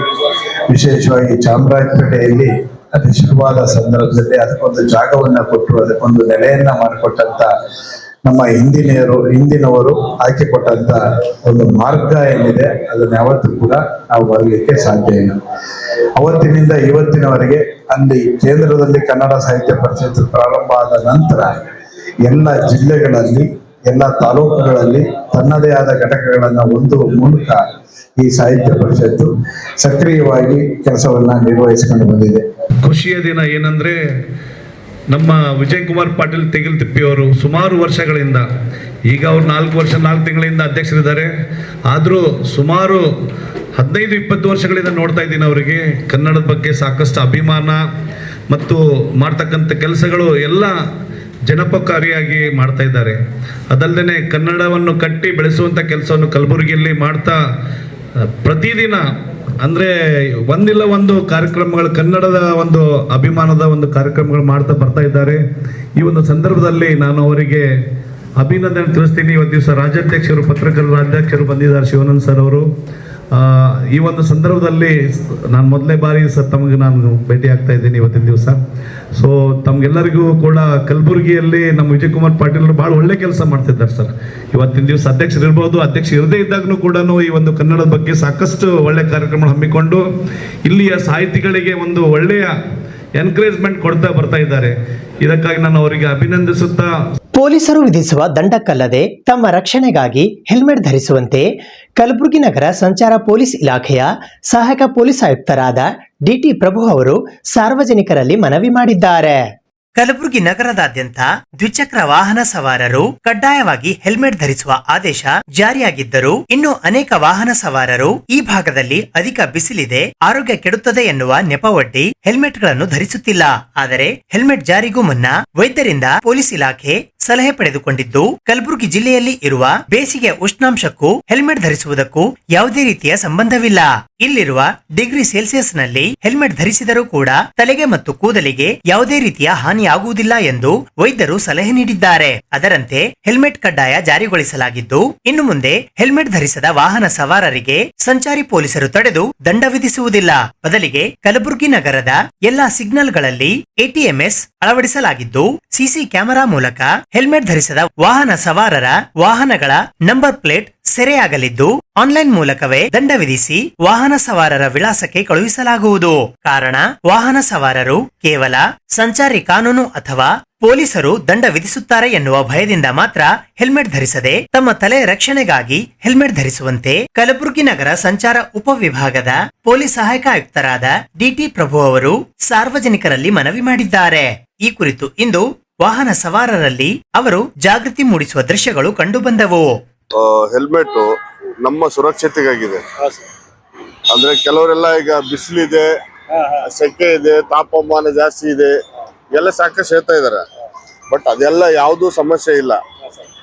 ವಿಶೇಷವಾಗಿ ಚಾಮರಾಜಪೇಟೆಯಲ್ಲಿ ಅತಿ ಶುರುವಾದ ಸಂದರ್ಭದಲ್ಲಿ ಅದಕ್ಕೊಂದು ಜಾಗವನ್ನ ಕೊಟ್ಟು ಅದಕ್ಕೊಂದು ನೆಲೆಯನ್ನ ಮಾಡಿಕೊಟ್ಟಂತ ನಮ್ಮ ಹಿಂದಿನವರು ಹಾಕಿಕೊಟ್ಟಂತ ಒಂದು ಮಾರ್ಗ ಏನಿದೆ ಅದನ್ನ ಯಾವತ್ತೂ ಕೂಡ ನಾವು ಬರಲಿಕ್ಕೆ ಸಾಧ್ಯ ಇಲ್ಲ. ಅವತ್ತಿನಿಂದ ಇವತ್ತಿನವರೆಗೆ ಅಲ್ಲಿ ಕೇಂದ್ರದಲ್ಲಿ ಕನ್ನಡ ಸಾಹಿತ್ಯ ಪರಿಷತ್ ಪ್ರಾರಂಭ ಆದ ನಂತರ ಎಲ್ಲ ಜಿಲ್ಲೆಗಳಲ್ಲಿ ಎಲ್ಲ ತಾಲೂಕುಗಳಲ್ಲಿ ತನ್ನದೇ ಆದ ಘಟಕಗಳನ್ನು ಹೊಂದುವ ಮೂಲಕ ಈ ಸಾಹಿತ್ಯ ಪರಿಷತ್ತು ಸಕ್ರಿಯವಾಗಿ ಕೆಲಸವನ್ನ ನಿರ್ವಹಿಸಿಕೊಂಡು ಬಂದಿದೆ. ಖುಷಿಯ ದಿನ ಏನಂದ್ರೆ ನಮ್ಮ ವಿಜಯ್ ಕುಮಾರ್ ಪಾಟೀಲ್ ತೆಗಿಲ್ತಿಪ್ಪಿಯವರು ಸುಮಾರು ವರ್ಷಗಳಿಂದ, ಈಗ ಅವ್ರು 4 ತಿಂಗಳಿಂದ ಅಧ್ಯಕ್ಷರಿದ್ದಾರೆ, ಆದರೂ ಸುಮಾರು 15-20 ವರ್ಷಗಳಿಂದ ನೋಡ್ತಾ ಇದ್ದೀನಿ ಅವರಿಗೆ ಕನ್ನಡದ ಬಗ್ಗೆ ಸಾಕಷ್ಟು ಅಭಿಮಾನ ಮತ್ತು ಮಾಡ್ತಕ್ಕಂಥ ಕೆಲಸಗಳು ಎಲ್ಲ ಜನಪಕಾರಿಯಾಗಿ ಮಾಡ್ತಾ ಇದ್ದಾರೆ. ಅದಲ್ಲದೆ ಕನ್ನಡವನ್ನು ಕಟ್ಟಿ ಬೆಳೆಸುವಂಥ ಕೆಲಸವನ್ನು ಕಲಬುರಗಿಯಲ್ಲಿ ಮಾಡ್ತಾ ಪ್ರತಿದಿನ ಅಂದರೆ ಒಂದಿಲ್ಲ ಒಂದು ಕಾರ್ಯಕ್ರಮಗಳು, ಕನ್ನಡದ ಒಂದು ಅಭಿಮಾನದ ಒಂದು ಕಾರ್ಯಕ್ರಮಗಳು ಮಾಡ್ತಾ ಬರ್ತಾ ಇದ್ದಾರೆ. ಈ ಒಂದು ಸಂದರ್ಭದಲ್ಲಿ ನಾನು ಅವರಿಗೆ ಅಭಿನಂದನೆ ತಿಳಿಸ್ತೀನಿ. ಇವತ್ತು ದಿವಸ ರಾಜ್ಯಾಧ್ಯಕ್ಷರು, ಪತ್ರಕರ್ತರ ರಾಜ್ಯಾಧ್ಯಕ್ಷರು ಬಂದಿದ್ದಾರೆ, ಶಿವಾನಂದ್ ಸರ್ ಅವರು. ಈ ಒಂದು ಸಂದರ್ಭದಲ್ಲಿ ನಾನು ಮೊದಲನೇ ಬಾರಿ ಸರ್ ತಮಗೆ ನಾನು ಭೇಟಿ ಆಗ್ತಾ ಇದ್ದೀನಿ ಇವತ್ತಿನ ದಿವಸ. ಸೊ ತಮಗೆಲ್ಲರಿಗೂ ಕೂಡ ಕಲಬುರಗಿಯಲ್ಲಿ ನಮ್ಮ ವಿಜಯ್ ಕುಮಾರ್ ಪಾಟೀಲ್ ಭಾಳ ಒಳ್ಳೆ ಕೆಲಸ ಮಾಡ್ತಿದ್ದಾರೆ ಸರ್. ಇವತ್ತಿನ ದಿವಸ ಅಧ್ಯಕ್ಷರು ಇರ್ಬೋದು, ಅಧ್ಯಕ್ಷ ಇರದೇ ಇದ್ದಾಗೂ ಕೂಡ ಈ ಒಂದು ಕನ್ನಡದ ಬಗ್ಗೆ ಸಾಕಷ್ಟು ಒಳ್ಳೆ ಕಾರ್ಯಕ್ರಮ ಹಮ್ಮಿಕೊಂಡು ಇಲ್ಲಿಯ ಸಾಹಿತಿಗಳಿಗೆ ಒಂದು ಒಳ್ಳೆಯ ಎನ್ಕರೇಜ್ಮೆಂಟ್ ಕೊಡ್ತಾ ಬರ್ತಾ ಇದ್ದಾರೆ. ಇದಕ್ಕಾಗಿ ನಾನು ಅವರಿಗೆ ಅಭಿನಂದಿಸುತ್ತಾ, ಪೊಲೀಸರು ವಿಧಿಸುವ ದಂಡಕ್ಕಲ್ಲದೆ ತಮ್ಮ ರಕ್ಷಣೆಗಾಗಿ ಹೆಲ್ಮೆಟ್ ಧರಿಸುವಂತೆ ಕಲಬುರಗಿ ನಗರ ಸಂಚಾರ ಪೊಲೀಸ್ ಇಲಾಖೆಯ ಸಹಾಯಕ ಪೊಲೀಸ್ ಆಯುಕ್ತರಾದ ಡಿಟಿ ಪ್ರಭು ಅವರು ಸಾರ್ವಜನಿಕರಲ್ಲಿ ಮನವಿ ಮಾಡಿದ್ದಾರೆ. ಕಲಬುರಗಿ ನಗರದಾದ್ಯಂತ ದ್ವಿಚಕ್ರ ವಾಹನ ಸವಾರರು ಕಡ್ಡಾಯವಾಗಿ ಹೆಲ್ಮೆಟ್ ಧರಿಸುವ ಆದೇಶ ಜಾರಿಯಾಗಿದ್ದರೂ ಇನ್ನು ಅನೇಕ ವಾಹನ ಸವಾರರು ಈ ಭಾಗದಲ್ಲಿ ಅಧಿಕ ಬಿಸಿಲಿದೆ, ಆರೋಗ್ಯ ಕೆಡುತ್ತದೆ ಎನ್ನುವ ನೆಪವೊಡ್ಡಿ ಹೆಲ್ಮೆಟ್ ಗಳನ್ನು ಧರಿಸುತ್ತಿಲ್ಲ. ಆದರೆ ಹೆಲ್ಮೆಟ್ ಜಾರಿಗೂ ಮುನ್ನ ವೈದ್ಯರಿಂದ ಪೊಲೀಸ್ ಇಲಾಖೆ ಸಲಹೆ ಪಡೆದುಕೊಂಡಿದ್ದು, ಕಲಬುರಗಿ ಜಿಲ್ಲೆಯಲ್ಲಿ ಇರುವ ಬೇಸಿಗೆ ಉಷ್ಣಾಂಶಕ್ಕೂ ಹೆಲ್ಮೆಟ್ ಧರಿಸುವುದಕ್ಕೂ ಯಾವುದೇ ರೀತಿಯ ಸಂಬಂಧವಿಲ್ಲ. ಇಲ್ಲಿರುವ ಡಿಗ್ರಿ ಸೆಲ್ಸಿಯಸ್ ನಲ್ಲಿ ಹೆಲ್ಮೆಟ್ ಧರಿಸಿದರೂ ಕೂಡ ತಲೆಗೆ ಮತ್ತು ಕೂದಲಿಗೆ ಯಾವುದೇ ರೀತಿಯ ಹಾನಿಯಾಗುವುದಿಲ್ಲ ಎಂದು ವೈದ್ಯರು ಸಲಹೆ ನೀಡಿದ್ದಾರೆ. ಅದರಂತೆ ಹೆಲ್ಮೆಟ್ ಕಡ್ಡಾಯ ಜಾರಿಗೊಳಿಸಲಾಗಿದ್ದು, ಇನ್ನು ಮುಂದೆ ಹೆಲ್ಮೆಟ್ ಧರಿಸದ ವಾಹನ ಸವಾರರಿಗೆ ಸಂಚಾರಿ ಪೊಲೀಸರು ತಡೆದು ದಂಡ ವಿಧಿಸುವುದಿಲ್ಲ. ಬದಲಿಗೆ ಕಲಬುರಗಿ ನಗರದ ಎಲ್ಲಾ ಸಿಗ್ನಲ್ಗಳಲ್ಲಿ ATMS ಅಳವಡಿಸಲಾಗಿದ್ದು, ಸಿಸಿ ಕ್ಯಾಮೆರಾ ಮೂಲಕ ಹೆಲ್ಮೆಟ್ ಧರಿಸದ ವಾಹನ ಸವಾರರ ವಾಹನಗಳ ನಂಬರ್ ಪ್ಲೇಟ್ ಸೆರೆಯಾಗಲಿದ್ದು, ಆನ್ಲೈನ್ ಮೂಲಕವೇ ದಂಡ ವಿಧಿಸಿ ವಾಹನ ಸವಾರರ ವಿಳಾಸಕ್ಕೆ ಕಳುಹಿಸಲಾಗುವುದು. ಕಾರಣ, ವಾಹನ ಸವಾರರು ಕೇವಲ ಸಂಚಾರಿ ಕಾನೂನು ಅಥವಾ ಪೊಲೀಸರು ದಂಡ ವಿಧಿಸುತ್ತಾರೆ ಎನ್ನುವ ಭಯದಿಂದ ಮಾತ್ರ ಹೆಲ್ಮೆಟ್ ಧರಿಸದೆ ತಮ್ಮ ತಲೆ ರಕ್ಷಣೆಗಾಗಿ ಹೆಲ್ಮೆಟ್ ಧರಿಸುವಂತೆ ಕಲಬುರಗಿ ನಗರ ಸಂಚಾರ ಉಪವಿಭಾಗದ ಪೊಲೀಸ್ ಸಹಾಯಕ ಆಯುಕ್ತರಾದ ಡಿಟಿ ಪ್ರಭು ಅವರು ಸಾರ್ವಜನಿಕರಲ್ಲಿ ಮನವಿ ಮಾಡಿದ್ದಾರೆ. ಈ ಕುರಿತು ಇಂದು ವಾಹನ ಸವಾರರಲ್ಲಿ ಅವರು ಜಾಗೃತಿ ಮೂಡಿಸುವ ದೃಶ್ಯಗಳು ಕಂಡುಬಂದವು. ಹೆಲ್ಮೆಟ್ ನಮ್ಮ ಸುರಕ್ಷತೆಗಾಗಿದೆ. ಅಂದ್ರೆ ಕೆಲವರೆಲ್ಲ ಈಗ ಬಿಸಿಲಿದೆ, ಸೆಕೆ ಇದೆ, ತಾಪಮಾನ ಜಾಸ್ತಿ ಇದೆ, ಎಲ್ಲ ಸಾಕಷ್ಟು ಹೇಳ್ತಾ ಇದಾರೆ. ಬಟ್ ಅದೆಲ್ಲ ಯಾವುದೂ ಸಮಸ್ಯೆ ಇಲ್ಲ.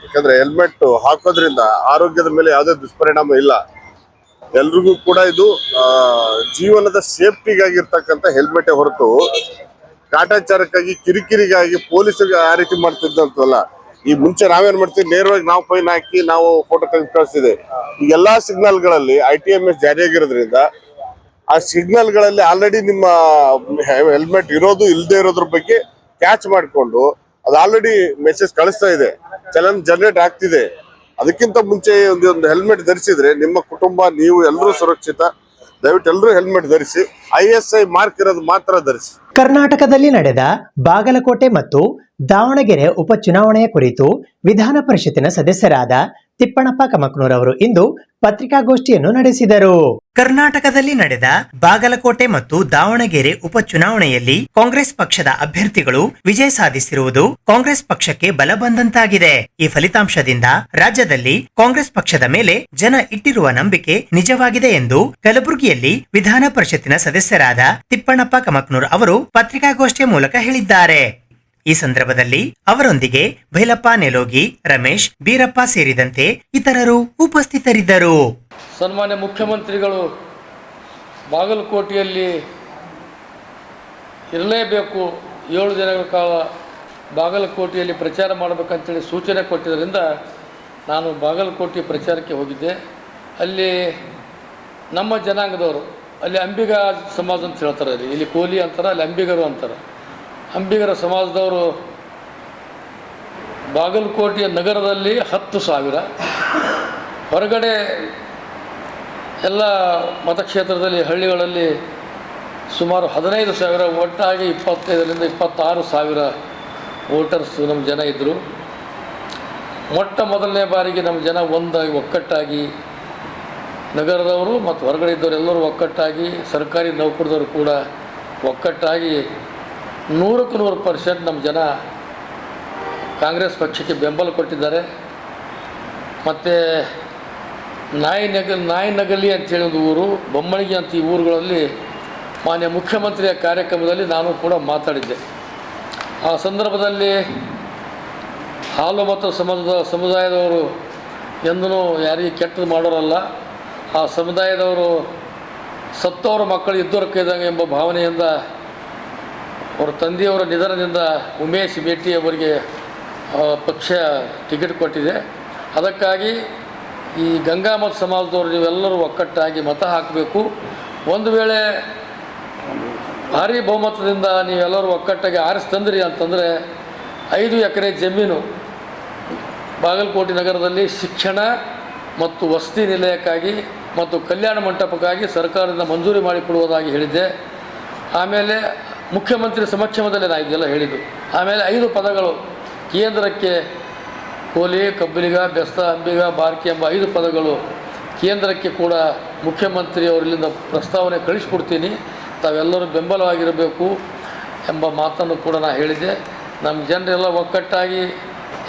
ಯಾಕಂದ್ರೆ ಹೆಲ್ಮೆಟ್ ಹಾಕೋದ್ರಿಂದ ಆರೋಗ್ಯದ ಮೇಲೆ ಯಾವುದೇ ದುಷ್ಪರಿಣಾಮ ಇಲ್ಲ. ಎಲ್ರಿಗೂ ಕೂಡ ಇದು ಜೀವನದ ಸೇಫ್ಟಿಗಾಗಿರ್ತಕ್ಕಂಥ ಹೆಲ್ಮೆಟ್ ಹೊರತು ಕಾಟಾಚಾರಕ್ಕಾಗಿ, ಕಿರಿಕಿರಿಗಾಗಿ ಪೊಲೀಸರಿಗೆ ಆ ರೀತಿ ಮಾಡ್ತಿದ್ದಂತಲ್ಲ. ಈ ಮುಂಚೆ ನಾವೇನ್ ಮಾಡ್ತೀವಿ, ನೇರವಾಗಿ ನಾವು ಫೈನ್ ಹಾಕಿ ನಾವು ಫೋಟೋ ತೆಗೆದು ಕಳಿಸ್ತಿದೆ. ಈ ಎಲ್ಲಾ ಸಿಗ್ನಲ್ಗಳಲ್ಲಿ ITMS ಜಾರಿಯಾಗಿರೋದ್ರಿಂದ ಆ ಸಿಗ್ನಲ್ಗಳಲ್ಲಿ ಆಲ್ರೆಡಿ ನಿಮ್ಮ ಹೆಲ್ಮೆಟ್ ಇರೋದು ಇಲ್ಲದೆ ಇರೋದ್ರ ಬಗ್ಗೆ ಕ್ಯಾಚ್ ಮಾಡಿಕೊಂಡು ಅದು ಆಲ್ರೆಡಿ ಮೆಸೇಜ್ ಕಳಿಸ್ತಾ ಇದೆ, ಚಲನ್ ಜನರೇಟ್ ಆಗ್ತಿದೆ. ಅದಕ್ಕಿಂತ ಮುಂಚೆ ಒಂದು ಹೆಲ್ಮೆಟ್ ಧರಿಸಿದ್ರೆ ನಿಮ್ಮ ಕುಟುಂಬ, ನೀವು ಎಲ್ಲರೂ ಸುರಕ್ಷಿತ. ದಯವಿಟ್ಟು ಎಲ್ಲರೂ ಹೆಲ್ಮೆಟ್ ಧರಿಸಿ. ISI ಮಾರ್ಕ್ ಇರೋದು ಮಾತ್ರ ಧರಿಸಿ. ಕರ್ನಾಟಕದಲ್ಲಿ ನಡೆದ ಬಾಗಲಕೋಟೆ ಮತ್ತು ದಾವಣಗೆರೆ ಉಪಚುನಾವಣೆಯ ಕುರಿತು ವಿಧಾನ ಪರಿಷತ್ತಿನ ಸದಸ್ಯರಾದ ತಿಪ್ಪಣಪ್ಪ ಕಮಕ್ನೂರ್ ಅವರು ಇಂದು ಪತ್ರಿಕಾಗೋಷ್ಠಿಯನ್ನು ನಡೆಸಿದರು. ಕರ್ನಾಟಕದಲ್ಲಿ ನಡೆದ ಬಾಗಲಕೋಟೆ ಮತ್ತು ದಾವಣಗೆರೆ ಉಪಚುನಾವಣೆಯಲ್ಲಿ ಕಾಂಗ್ರೆಸ್ ಪಕ್ಷದ ಅಭ್ಯರ್ಥಿಗಳು ವಿಜಯ ಸಾಧಿಸಿರುವುದು ಕಾಂಗ್ರೆಸ್ ಪಕ್ಷಕ್ಕೆ ಬಲ ಬಂದಂತಾಗಿದೆ. ಈ ಫಲಿತಾಂಶದಿಂದ ರಾಜ್ಯದಲ್ಲಿ ಕಾಂಗ್ರೆಸ್ ಪಕ್ಷದ ಮೇಲೆ ಜನ ಇಟ್ಟಿರುವ ನಂಬಿಕೆ ನಿಜವಾಗಿದೆ ಎಂದು ಕಲಬುರಗಿಯಲ್ಲಿ ವಿಧಾನ ಪರಿಷತ್ತಿನ ಸದಸ್ಯರಾದ ತಿಪ್ಪಣಪ್ಪ ಕಮಕ್ನೂರ್ ಅವರು ಪತ್ರಿಕಾಗೋಷ್ಠಿಯ ಮೂಲಕ ಹೇಳಿದ್ದಾರೆ. ಈ ಸಂದರ್ಭದಲ್ಲಿ ಅವರೊಂದಿಗೆ ಭೈಲಪ್ಪ ನೆಲೋಗಿ, ರಮೇಶ್, ಬೀರಪ್ಪ ಸೇರಿದಂತೆ ಇತರರು ಉಪಸ್ಥಿತರಿದ್ದರು. ಸನ್ಮಾನ್ಯ ಮುಖ್ಯಮಂತ್ರಿಗಳು ಬಾಗಲಕೋಟೆಯಲ್ಲಿ ಇರಲೇಬೇಕು, 7 ದಿನಗಳ ಕಾಲ ಬಾಗಲಕೋಟೆಯಲ್ಲಿ ಪ್ರಚಾರ ಮಾಡಬೇಕಂತೇಳಿ ಸೂಚನೆ ಕೊಟ್ಟಿದ್ದರಿಂದ ನಾನು ಬಾಗಲಕೋಟೆ ಪ್ರಚಾರಕ್ಕೆ ಹೋಗಿದ್ದೆ. ಅಲ್ಲಿ ನಮ್ಮ ಜನಾಂಗದವರು, ಅಲ್ಲಿ ಅಂಬಿಗ ಸಮಾಜ ಅಂತ ಹೇಳ್ತಾರೆ, ಇಲ್ಲಿ ಕೋಲಿ ಅಂತಾರೆ, ಅಲ್ಲಿ ಅಂಬಿಗರು ಅಂತಾರೆ. ಅಂಬಿಗರ ಸಮಾಜದವರು ಬಾಗಲಕೋಟೆಯ ನಗರದಲ್ಲಿ 10,000, ಹೊರಗಡೆ ಎಲ್ಲ ಮತಕ್ಷೇತ್ರದಲ್ಲಿ ಹಳ್ಳಿಗಳಲ್ಲಿ ಸುಮಾರು 15,000, ಒಟ್ಟಾಗಿ 25,000 ರಿಂದ 26,000 ವೋಟರ್ಸು ನಮ್ಮ ಜನ ಇದ್ದರು. ಮೊಟ್ಟ ಮೊದಲನೇ ಬಾರಿಗೆ ನಮ್ಮ ಜನ ಒಂದಾಗಿ ಒಕ್ಕಟ್ಟಾಗಿ, ನಗರದವರು ಮತ್ತು ಹೊರಗಡೆ ಇದ್ದವರು ಎಲ್ಲರೂ ಒಕ್ಕಟ್ಟಾಗಿ, ಸರ್ಕಾರಿ ನೌಕರದವರು ಕೂಡ ಒಕ್ಕಟ್ಟಾಗಿ 100% ನಮ್ಮ ಜನ ಕಾಂಗ್ರೆಸ್ ಪಕ್ಷಕ್ಕೆ ಬೆಂಬಲ ಕೊಟ್ಟಿದ್ದಾರೆ. ಮತ್ತು ನಾಯಿನಗಲಿ ಅಂತೇಳಿ ಒಂದು ಊರು, ಬೊಮ್ಮಳಿಗೆ ಅಂತ ಈ ಊರುಗಳಲ್ಲಿ ಮಾನ್ಯ ಮುಖ್ಯಮಂತ್ರಿಯ ಕಾರ್ಯಕ್ರಮದಲ್ಲಿ ನಾನು ಕೂಡ ಮಾತಾಡಿದ್ದೆ. ಆ ಸಂದರ್ಭದಲ್ಲಿ ಹಾಲು ಮತ್ತು ಸಮುದಾಯದವರು ಎಂದೂ ಯಾರಿಗೆ ಕೆಟ್ಟದ್ದು ಮಾಡೋರಲ್ಲ. ಆ ಸಮುದಾಯದವರು ಸತ್ತವರ ಮಕ್ಕಳು ಇದ್ದವರ ಕೈದಂಗೆ ಎಂಬ ಭಾವನೆಯಿಂದ ಅವರ ತಂದೆಯವರ ನಿಧನದಿಂದ ಉಮೇಶ್ ಮೇಟಿ ಅವರಿಗೆ ಪಕ್ಷ ಟಿಕೆಟ್ ಕೊಟ್ಟಿದೆ. ಅದಕ್ಕಾಗಿ ಈ ಗಂಗಾಮತ ಸಮಾಜದವರು ನೀವೆಲ್ಲರೂ ಒಕ್ಕಟ್ಟಾಗಿ ಮತ ಹಾಕಬೇಕು. ಒಂದು ವೇಳೆ ಭಾರೀ ಬಹುಮತದಿಂದ ನೀವೆಲ್ಲರೂ ಒಕ್ಕಟ್ಟಾಗಿ ಆರಿಸ್ತಂದ್ರಿ ಅಂತಂದರೆ 5 ಎಕರೆ ಜಮೀನು ಬಾಗಲಕೋಟೆ ನಗರದಲ್ಲಿ ಶಿಕ್ಷಣ ಮತ್ತು ವಸತಿ ನಿಲಯಕ್ಕಾಗಿ ಮತ್ತು ಕಲ್ಯಾಣ ಮಂಟಪಕ್ಕಾಗಿ ಸರ್ಕಾರದಿಂದ ಮಂಜೂರಿ ಮಾಡಿಕೊಡುವುದಾಗಿ ಹೇಳಿದ್ದೆ. ಆಮೇಲೆ ಮುಖ್ಯಮಂತ್ರಿ ಸಮಕ್ಷಮದಲ್ಲೇ ನಾನು ಇದೆಲ್ಲ ಹೇಳಿದ್ದು. ಆಮೇಲೆ 5 ಪದಗಳು ಕೇಂದ್ರಕ್ಕೆ, ಕೋಲಿ, ಕಬ್ಬಲಿಗ, ಬೆಸ್ತ, ಅಂಬಿಗ, ಬಾರ್ಕಿ ಎಂಬ 5 ಪದಗಳು ಕೇಂದ್ರಕ್ಕೆ ಕೂಡ ಮುಖ್ಯಮಂತ್ರಿಯವರಿಂದ ಪ್ರಸ್ತಾವನೆ ಕಳಿಸ್ಕೊಡ್ತೀನಿ, ತಾವೆಲ್ಲರೂ ಬೆಂಬಲವಾಗಿರಬೇಕು ಎಂಬ ಮಾತನ್ನು ಕೂಡ ನಾನು ಹೇಳಿದ್ದೆ. ನಮ್ಮ ಜನರೆಲ್ಲ ಒಕ್ಕಟ್ಟಾಗಿ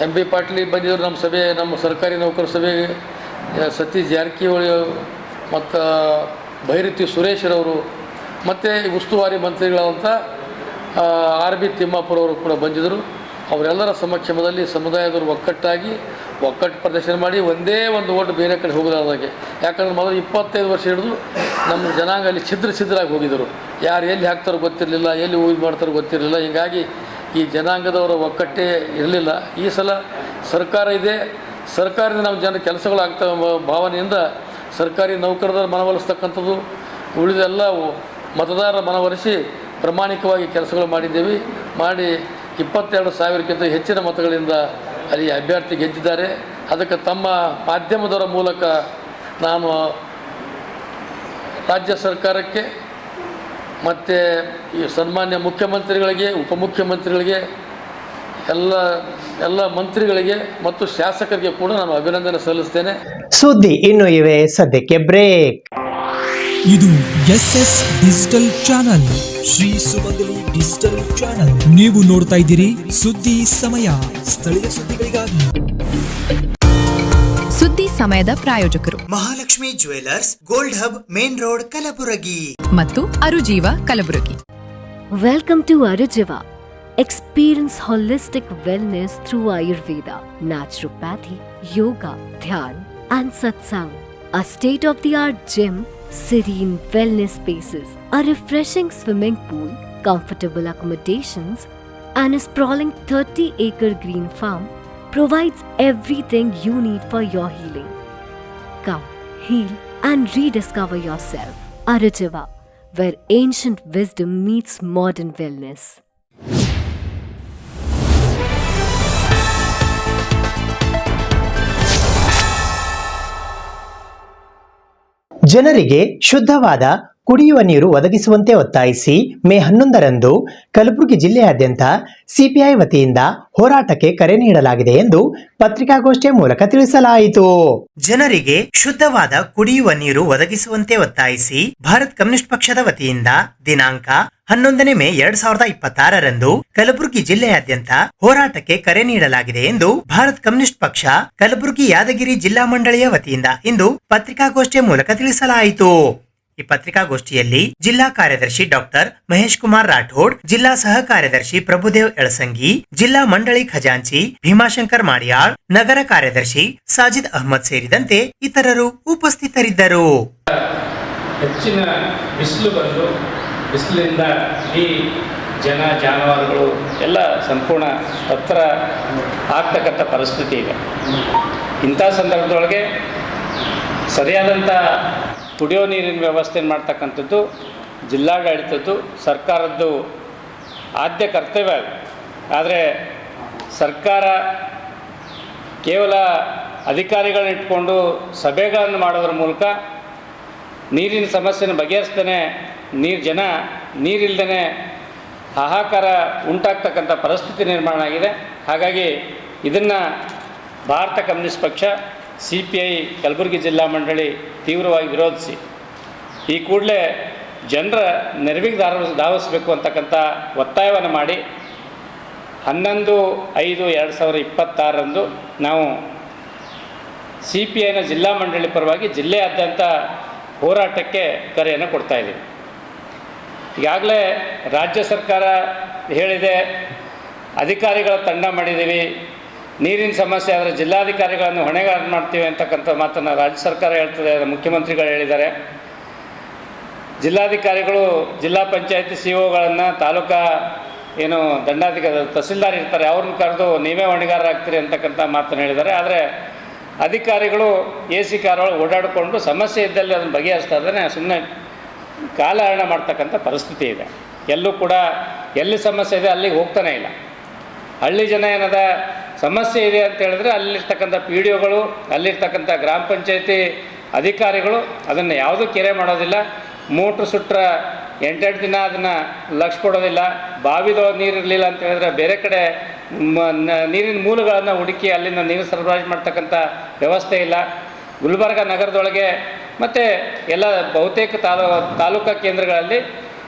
MP ಪಾಟೀಲ್ ಬಂದಿದ್ದರು ನಮ್ಮ ಸಭೆ, ನಮ್ಮ ಸರ್ಕಾರಿ ನೌಕರ ಸಭೆಗೆ. ಸತೀಶ್ ಜಾರಕಿಹೊಳಿ ಮತ್ತು ಭೈರತಿ ಸುರೇಶ್ರವರು ಮತ್ತು ಉಸ್ತುವಾರಿ ಮಂತ್ರಿಗಳಾದಂಥ RB ತಿಮ್ಮಾಪುರವರು ಕೂಡ ಬಂದಿದ್ದರು. ಅವರೆಲ್ಲರ ಸಮಕ್ಷಮದಲ್ಲಿ ಸಮುದಾಯದವರು ಒಕ್ಕಟ್ಟಾಗಿ ಒಕ್ಕಟ್ಟು ಪ್ರದರ್ಶನ ಮಾಡಿ ಒಂದೇ ಒಂದು ಓಟು ಬೇರೆ ಕಡೆ ಹೋಗೋದಾಗೆ. ಯಾಕಂದ್ರೆ ಮೊದಲು 25 ವರ್ಷ ಹಿಡಿದು ನಮ್ಮ ಜನಾಂಗ ಅಲ್ಲಿ ಛಿದ್ರಾಗಿ ಹೋಗಿದ್ದರು. ಯಾರು ಎಲ್ಲಿ ಹಾಕ್ತಾರೋ ಗೊತ್ತಿರಲಿಲ್ಲ, ಎಲ್ಲಿ ಊರು ಮಾಡ್ತಾರೋ ಗೊತ್ತಿರಲಿಲ್ಲ. ಹೀಗಾಗಿ ಈ ಜನಾಂಗದವರ ಒಕ್ಕಟ್ಟೇ ಇರಲಿಲ್ಲ. ಈ ಸಲ ಸರ್ಕಾರ ಇದೆ, ಸರ್ಕಾರದಿಂದ ನಮ್ಮ ಜನ ಕೆಲಸಗಳಾಗ್ತವೆ ಎಂಬ ಭಾವನೆಯಿಂದ ಸರ್ಕಾರಿ ನೌಕರರ ಮನವೊಲಿಸ್ತಕ್ಕಂಥದ್ದು, ಉಳಿದೆಲ್ಲ ಮತದಾರರ ಮನವೊಲಿಸಿ ಪ್ರಾಮಾಣಿಕವಾಗಿ ಕೆಲಸಗಳು ಮಾಡಿದ್ದೇವೆ. ಮಾಡಿ 22,000ಕ್ಕಿಂತ ಹೆಚ್ಚಿನ ಮತಗಳಿಂದ ಅಲ್ಲಿ ಅಭ್ಯರ್ಥಿ ಗೆದ್ದಿದ್ದಾರೆ. ಅದಕ್ಕೆ ತಮ್ಮ ಮಾಧ್ಯಮದವರ ಮೂಲಕ ನಾನು ರಾಜ್ಯ ಸರ್ಕಾರಕ್ಕೆ ಮತ್ತು ಈ ಸನ್ಮಾನ್ಯ ಮುಖ್ಯಮಂತ್ರಿಗಳಿಗೆ, ಉಪಮುಖ್ಯಮಂತ್ರಿಗಳಿಗೆ, ಎಲ್ಲ ಮಂತ್ರಿಗಳಿಗೆ ಮತ್ತು ಶಾಸಕರಿಗೆ ಕೂಡ ನಾನು ಅಭಿನಂದನೆ ಸಲ್ಲಿಸ್ತೇನೆ. ಸುದ್ದಿ ಇನ್ನು ಇವೆ, ಸದ್ಯಕ್ಕೆ ಬ್ರೇಕ್. ಇದು SS ಡಿಜಿಟಲ್ ಚಾನಲ್, ಶ್ರೀ ಸುಮಂಗಲಿ ಡಿಜಿಟಲ್ ಚಾನಲ್. ನೀವು ನೋಡ್ತಾ ಇದ್ದೀರಿ ಸುದ್ದಿ ಸಮಯ, ಸ್ಥಳೀಯ ಸುದ್ದಿಗಳಿಗಾಗಿ. ಸುದ್ದಿ ಸಮಯದ ಪ್ರಾಯೋಜಕರು Mahalakshmi jewellers, gold hub, main road, Kalaburagi ಮತ್ತು ಅರುಜೀವ Kalaburagi. Welcome to Arujiva. Experience holistic wellness through Ayurveda, naturopathy, yoga, dhyan, and satsang. A state-of-the-art gym, serene wellness spaces, a refreshing swimming pool, comfortable accommodations, and a sprawling 30-acre green farm provides everything you need for your healing. Come, heal, and rediscover yourself. Arujiva, where ancient wisdom meets modern wellness. ಜನರಿಗೆ ಶುದ್ಧವಾದ ಕುಡಿಯುವ ನೀರು ಒದಗಿಸುವಂತೆ ಒತ್ತಾಯಿಸಿ ಮೇ 11ರಂದು ಕಲಬುರಗಿ ಜಿಲ್ಲೆಯಾದ್ಯಂತ CPI ವತಿಯಿಂದ ಹೋರಾಟಕ್ಕೆ ಕರೆ ನೀಡಲಾಗಿದೆ ಎಂದು ಪತ್ರಿಕಾಗೋಷ್ಠಿಯ ಮೂಲಕ ತಿಳಿಸಲಾಯಿತು. ಜನರಿಗೆ ಶುದ್ಧವಾದ ಕುಡಿಯುವ ನೀರು ಒದಗಿಸುವಂತೆ ಒತ್ತಾಯಿಸಿ ಭಾರತ್ ಕಮ್ಯುನಿಸ್ಟ್ ಪಕ್ಷದ ವತಿಯಿಂದ ದಿನಾಂಕ 11 ಮೇ 2026ರಂದು ಕಲಬುರಗಿ ಜಿಲ್ಲೆಯಾದ್ಯಂತ ಹೋರಾಟಕ್ಕೆ ಕರೆ ನೀಡಲಾಗಿದೆ ಎಂದು ಭಾರತ್ ಕಮ್ಯುನಿಸ್ಟ್ ಪಕ್ಷ ಕಲಬುರಗಿ ಯಾದಗಿರಿ ಜಿಲ್ಲಾ ಮಂಡಳಿಯ ವತಿಯಿಂದ ಇಂದು ಪತ್ರಿಕಾಗೋಷ್ಠಿಯ ಮೂಲಕ ತಿಳಿಸಲಾಯಿತು. ಈ ಪತ್ರಿಕಾಗೋಷ್ಠಿಯಲ್ಲಿ ಜಿಲ್ಲಾ ಕಾರ್ಯದರ್ಶಿ ಡಾಕ್ಟರ್ ಮಹೇಶ್ ಕುಮಾರ್ ರಾಠೋಡ್, ಜಿಲ್ಲಾ ಸಹ ಕಾರ್ಯದರ್ಶಿ ಪ್ರಭುದೇವ್ ಎಳಸಂಗಿ, ಜಿಲ್ಲಾ ಮಂಡಳಿ ಖಜಾಂಚಿ ಭೀಮಾಶಂಕರ್ ಮಾಡಿಯಾಳ್, ನಗರ ಕಾರ್ಯದರ್ಶಿ ಸಾಜಿದ್ ಅಹಮದ್ ಸೇರಿದಂತೆ ಇತರರು ಉಪಸ್ಥಿತರಿದ್ದರು. ಹೆಚ್ಚಿನ ಬಿಸಿಲು ಬಂದು ಬಿಸಿಲಿಂದ ಈ ಜನ ಜಾನುವಾರುಗಳು ಎಲ್ಲ ಸಂಪೂರ್ಣ ಹತ್ತಿರ ಆಗ್ತಕ್ಕಂಥ ಪರಿಸ್ಥಿತಿ ಇದೆ. ಇಂಥ ಸಂದರ್ಭದೊಳಗೆ ಸರಿಯಾದಂಥ ಕುಡಿಯೋ ನೀರಿನ ವ್ಯವಸ್ಥೆಯನ್ನು ಮಾಡ್ತಕ್ಕಂಥದ್ದು ಜಿಲ್ಲಾಡಳಿತದ್ದು, ಸರ್ಕಾರದ್ದು ಆದ್ಯ ಕರ್ತವ್ಯ. ಆದರೆ ಸರ್ಕಾರ ಕೇವಲ ಅಧಿಕಾರಿಗಳನ್ನ ಇಟ್ಕೊಂಡು ಸಭೆಗಳನ್ನು ಮಾಡೋದ್ರ ಮೂಲಕ ನೀರಿನ ಸಮಸ್ಯೆನ ಬಗೆಹರಿಸ್ದೇ ನೀರಿಲ್ದೇ ಹಾಹಾಕಾರ ಉಂಟಾಗ್ತಕ್ಕಂಥ ಪರಿಸ್ಥಿತಿ ನಿರ್ಮಾಣ ಆಗಿದೆ. ಹಾಗಾಗಿ ಇದನ್ನು ಭಾರತ ಕಮ್ಯುನಿಸ್ಟ್ ಪಕ್ಷ CPI ಕಲಬುರಗಿ ಜಿಲ್ಲಾ ಮಂಡಳಿ ತೀವ್ರವಾಗಿ ವಿರೋಧಿಸಿ ಈ ಕೂಡಲೇ ಜನರ ನೆರವಿಗೆ ಧಾವಿಸಬೇಕು ಅಂತಕ್ಕಂಥ ಒತ್ತಾಯವನ್ನು ಮಾಡಿ 11/5/2026 ನಾವು CPIನ ಜಿಲ್ಲಾ ಮಂಡಳಿ ಪರವಾಗಿ ಜಿಲ್ಲೆಯಾದ್ಯಂತ ಹೋರಾಟಕ್ಕೆ ಕರೆಯನ್ನು ಕೊಡ್ತಾಯಿದ್ದೀವಿ. ಈಗಾಗಲೇ ರಾಜ್ಯ ಸರ್ಕಾರ ಹೇಳಿದೆ, ಅಧಿಕಾರಿಗಳ ತಂಡ ಮಾಡಿದ್ದೀವಿ, ನೀರಿನ ಸಮಸ್ಯೆ ಆದರೆ ಜಿಲ್ಲಾಧಿಕಾರಿಗಳನ್ನು ಹೊಣೆಗಾರ ಮಾಡ್ತೀವಿ ಅಂತಕ್ಕಂಥ ಮಾತನ್ನು ರಾಜ್ಯ ಸರ್ಕಾರ ಹೇಳ್ತದೆ, ಮುಖ್ಯಮಂತ್ರಿಗಳು ಹೇಳಿದ್ದಾರೆ. ಜಿಲ್ಲಾಧಿಕಾರಿಗಳು ಜಿಲ್ಲಾ ಪಂಚಾಯತಿ COಗಳನ್ನು ತಾಲೂಕಾ ಏನು ತಹಸೀಲ್ದಾರ್ ಇರ್ತಾರೆ ಅವ್ರನ್ನ ಕರೆದು ನೀವೇ ಹೊಣೆಗಾರರಾಗ್ತೀರಿ ಅಂತಕ್ಕಂಥ ಮಾತನ್ನು ಹೇಳಿದ್ದಾರೆ. ಆದರೆ ಅಧಿಕಾರಿಗಳು AC ಕಾರೊಳಗೆ ಓಡಾಡಿಕೊಂಡು ಸಮಸ್ಯೆ ಇದ್ದಲ್ಲಿ ಅದನ್ನು ಬಗೆಹರಿಸ್ತಾ ಇದ್ದಾನೆ, ಸುಮ್ಮನೆ ಕಾಲಹರಣ ಮಾಡ್ತಕ್ಕಂಥ ಪರಿಸ್ಥಿತಿ ಇದೆ. ಎಲ್ಲೂ ಕೂಡ ಎಲ್ಲಿ ಸಮಸ್ಯೆ ಇದೆ ಅಲ್ಲಿಗೆ ಹೋಗ್ತಾನೆ ಇಲ್ಲ. ಹಳ್ಳಿ ಜನ ಏನದ ಸಮಸ್ಯೆ ಇದೆ ಅಂತ ಹೇಳಿದ್ರೆ ಅಲ್ಲಿರ್ತಕ್ಕಂಥ PDOಗಳು, ಅಲ್ಲಿರ್ತಕ್ಕಂಥ ಗ್ರಾಮ ಪಂಚಾಯತಿ ಅಧಿಕಾರಿಗಳು ಅದನ್ನು ಯಾವುದೂ ಕೆರೆ ಮಾಡೋದಿಲ್ಲ. ಮೋಟ್ರ್ ಸುಟ್ರ 8 ದಿನ ಅದನ್ನು ಲಕ್ಷ ಕೊಡೋದಿಲ್ಲ. ಬಾವಿದೊಳಗೆ ನೀರು ಇರಲಿಲ್ಲ ಅಂತ ಹೇಳಿದ್ರೆ ಬೇರೆ ಕಡೆ ನೀರಿನ ಮೂಲಗಳನ್ನು ಹುಡುಕಿ ಅಲ್ಲಿಂದ ನೀರು ಸರಬರಾಜು ಮಾಡ್ತಕ್ಕಂಥ ವ್ಯವಸ್ಥೆ ಇಲ್ಲ. ಗುಲ್ಬರ್ಗ ನಗರದೊಳಗೆ ಮತ್ತು ಎಲ್ಲ ಬಹುತೇಕ ತಾಲೂಕಾ ಕೇಂದ್ರಗಳಲ್ಲಿ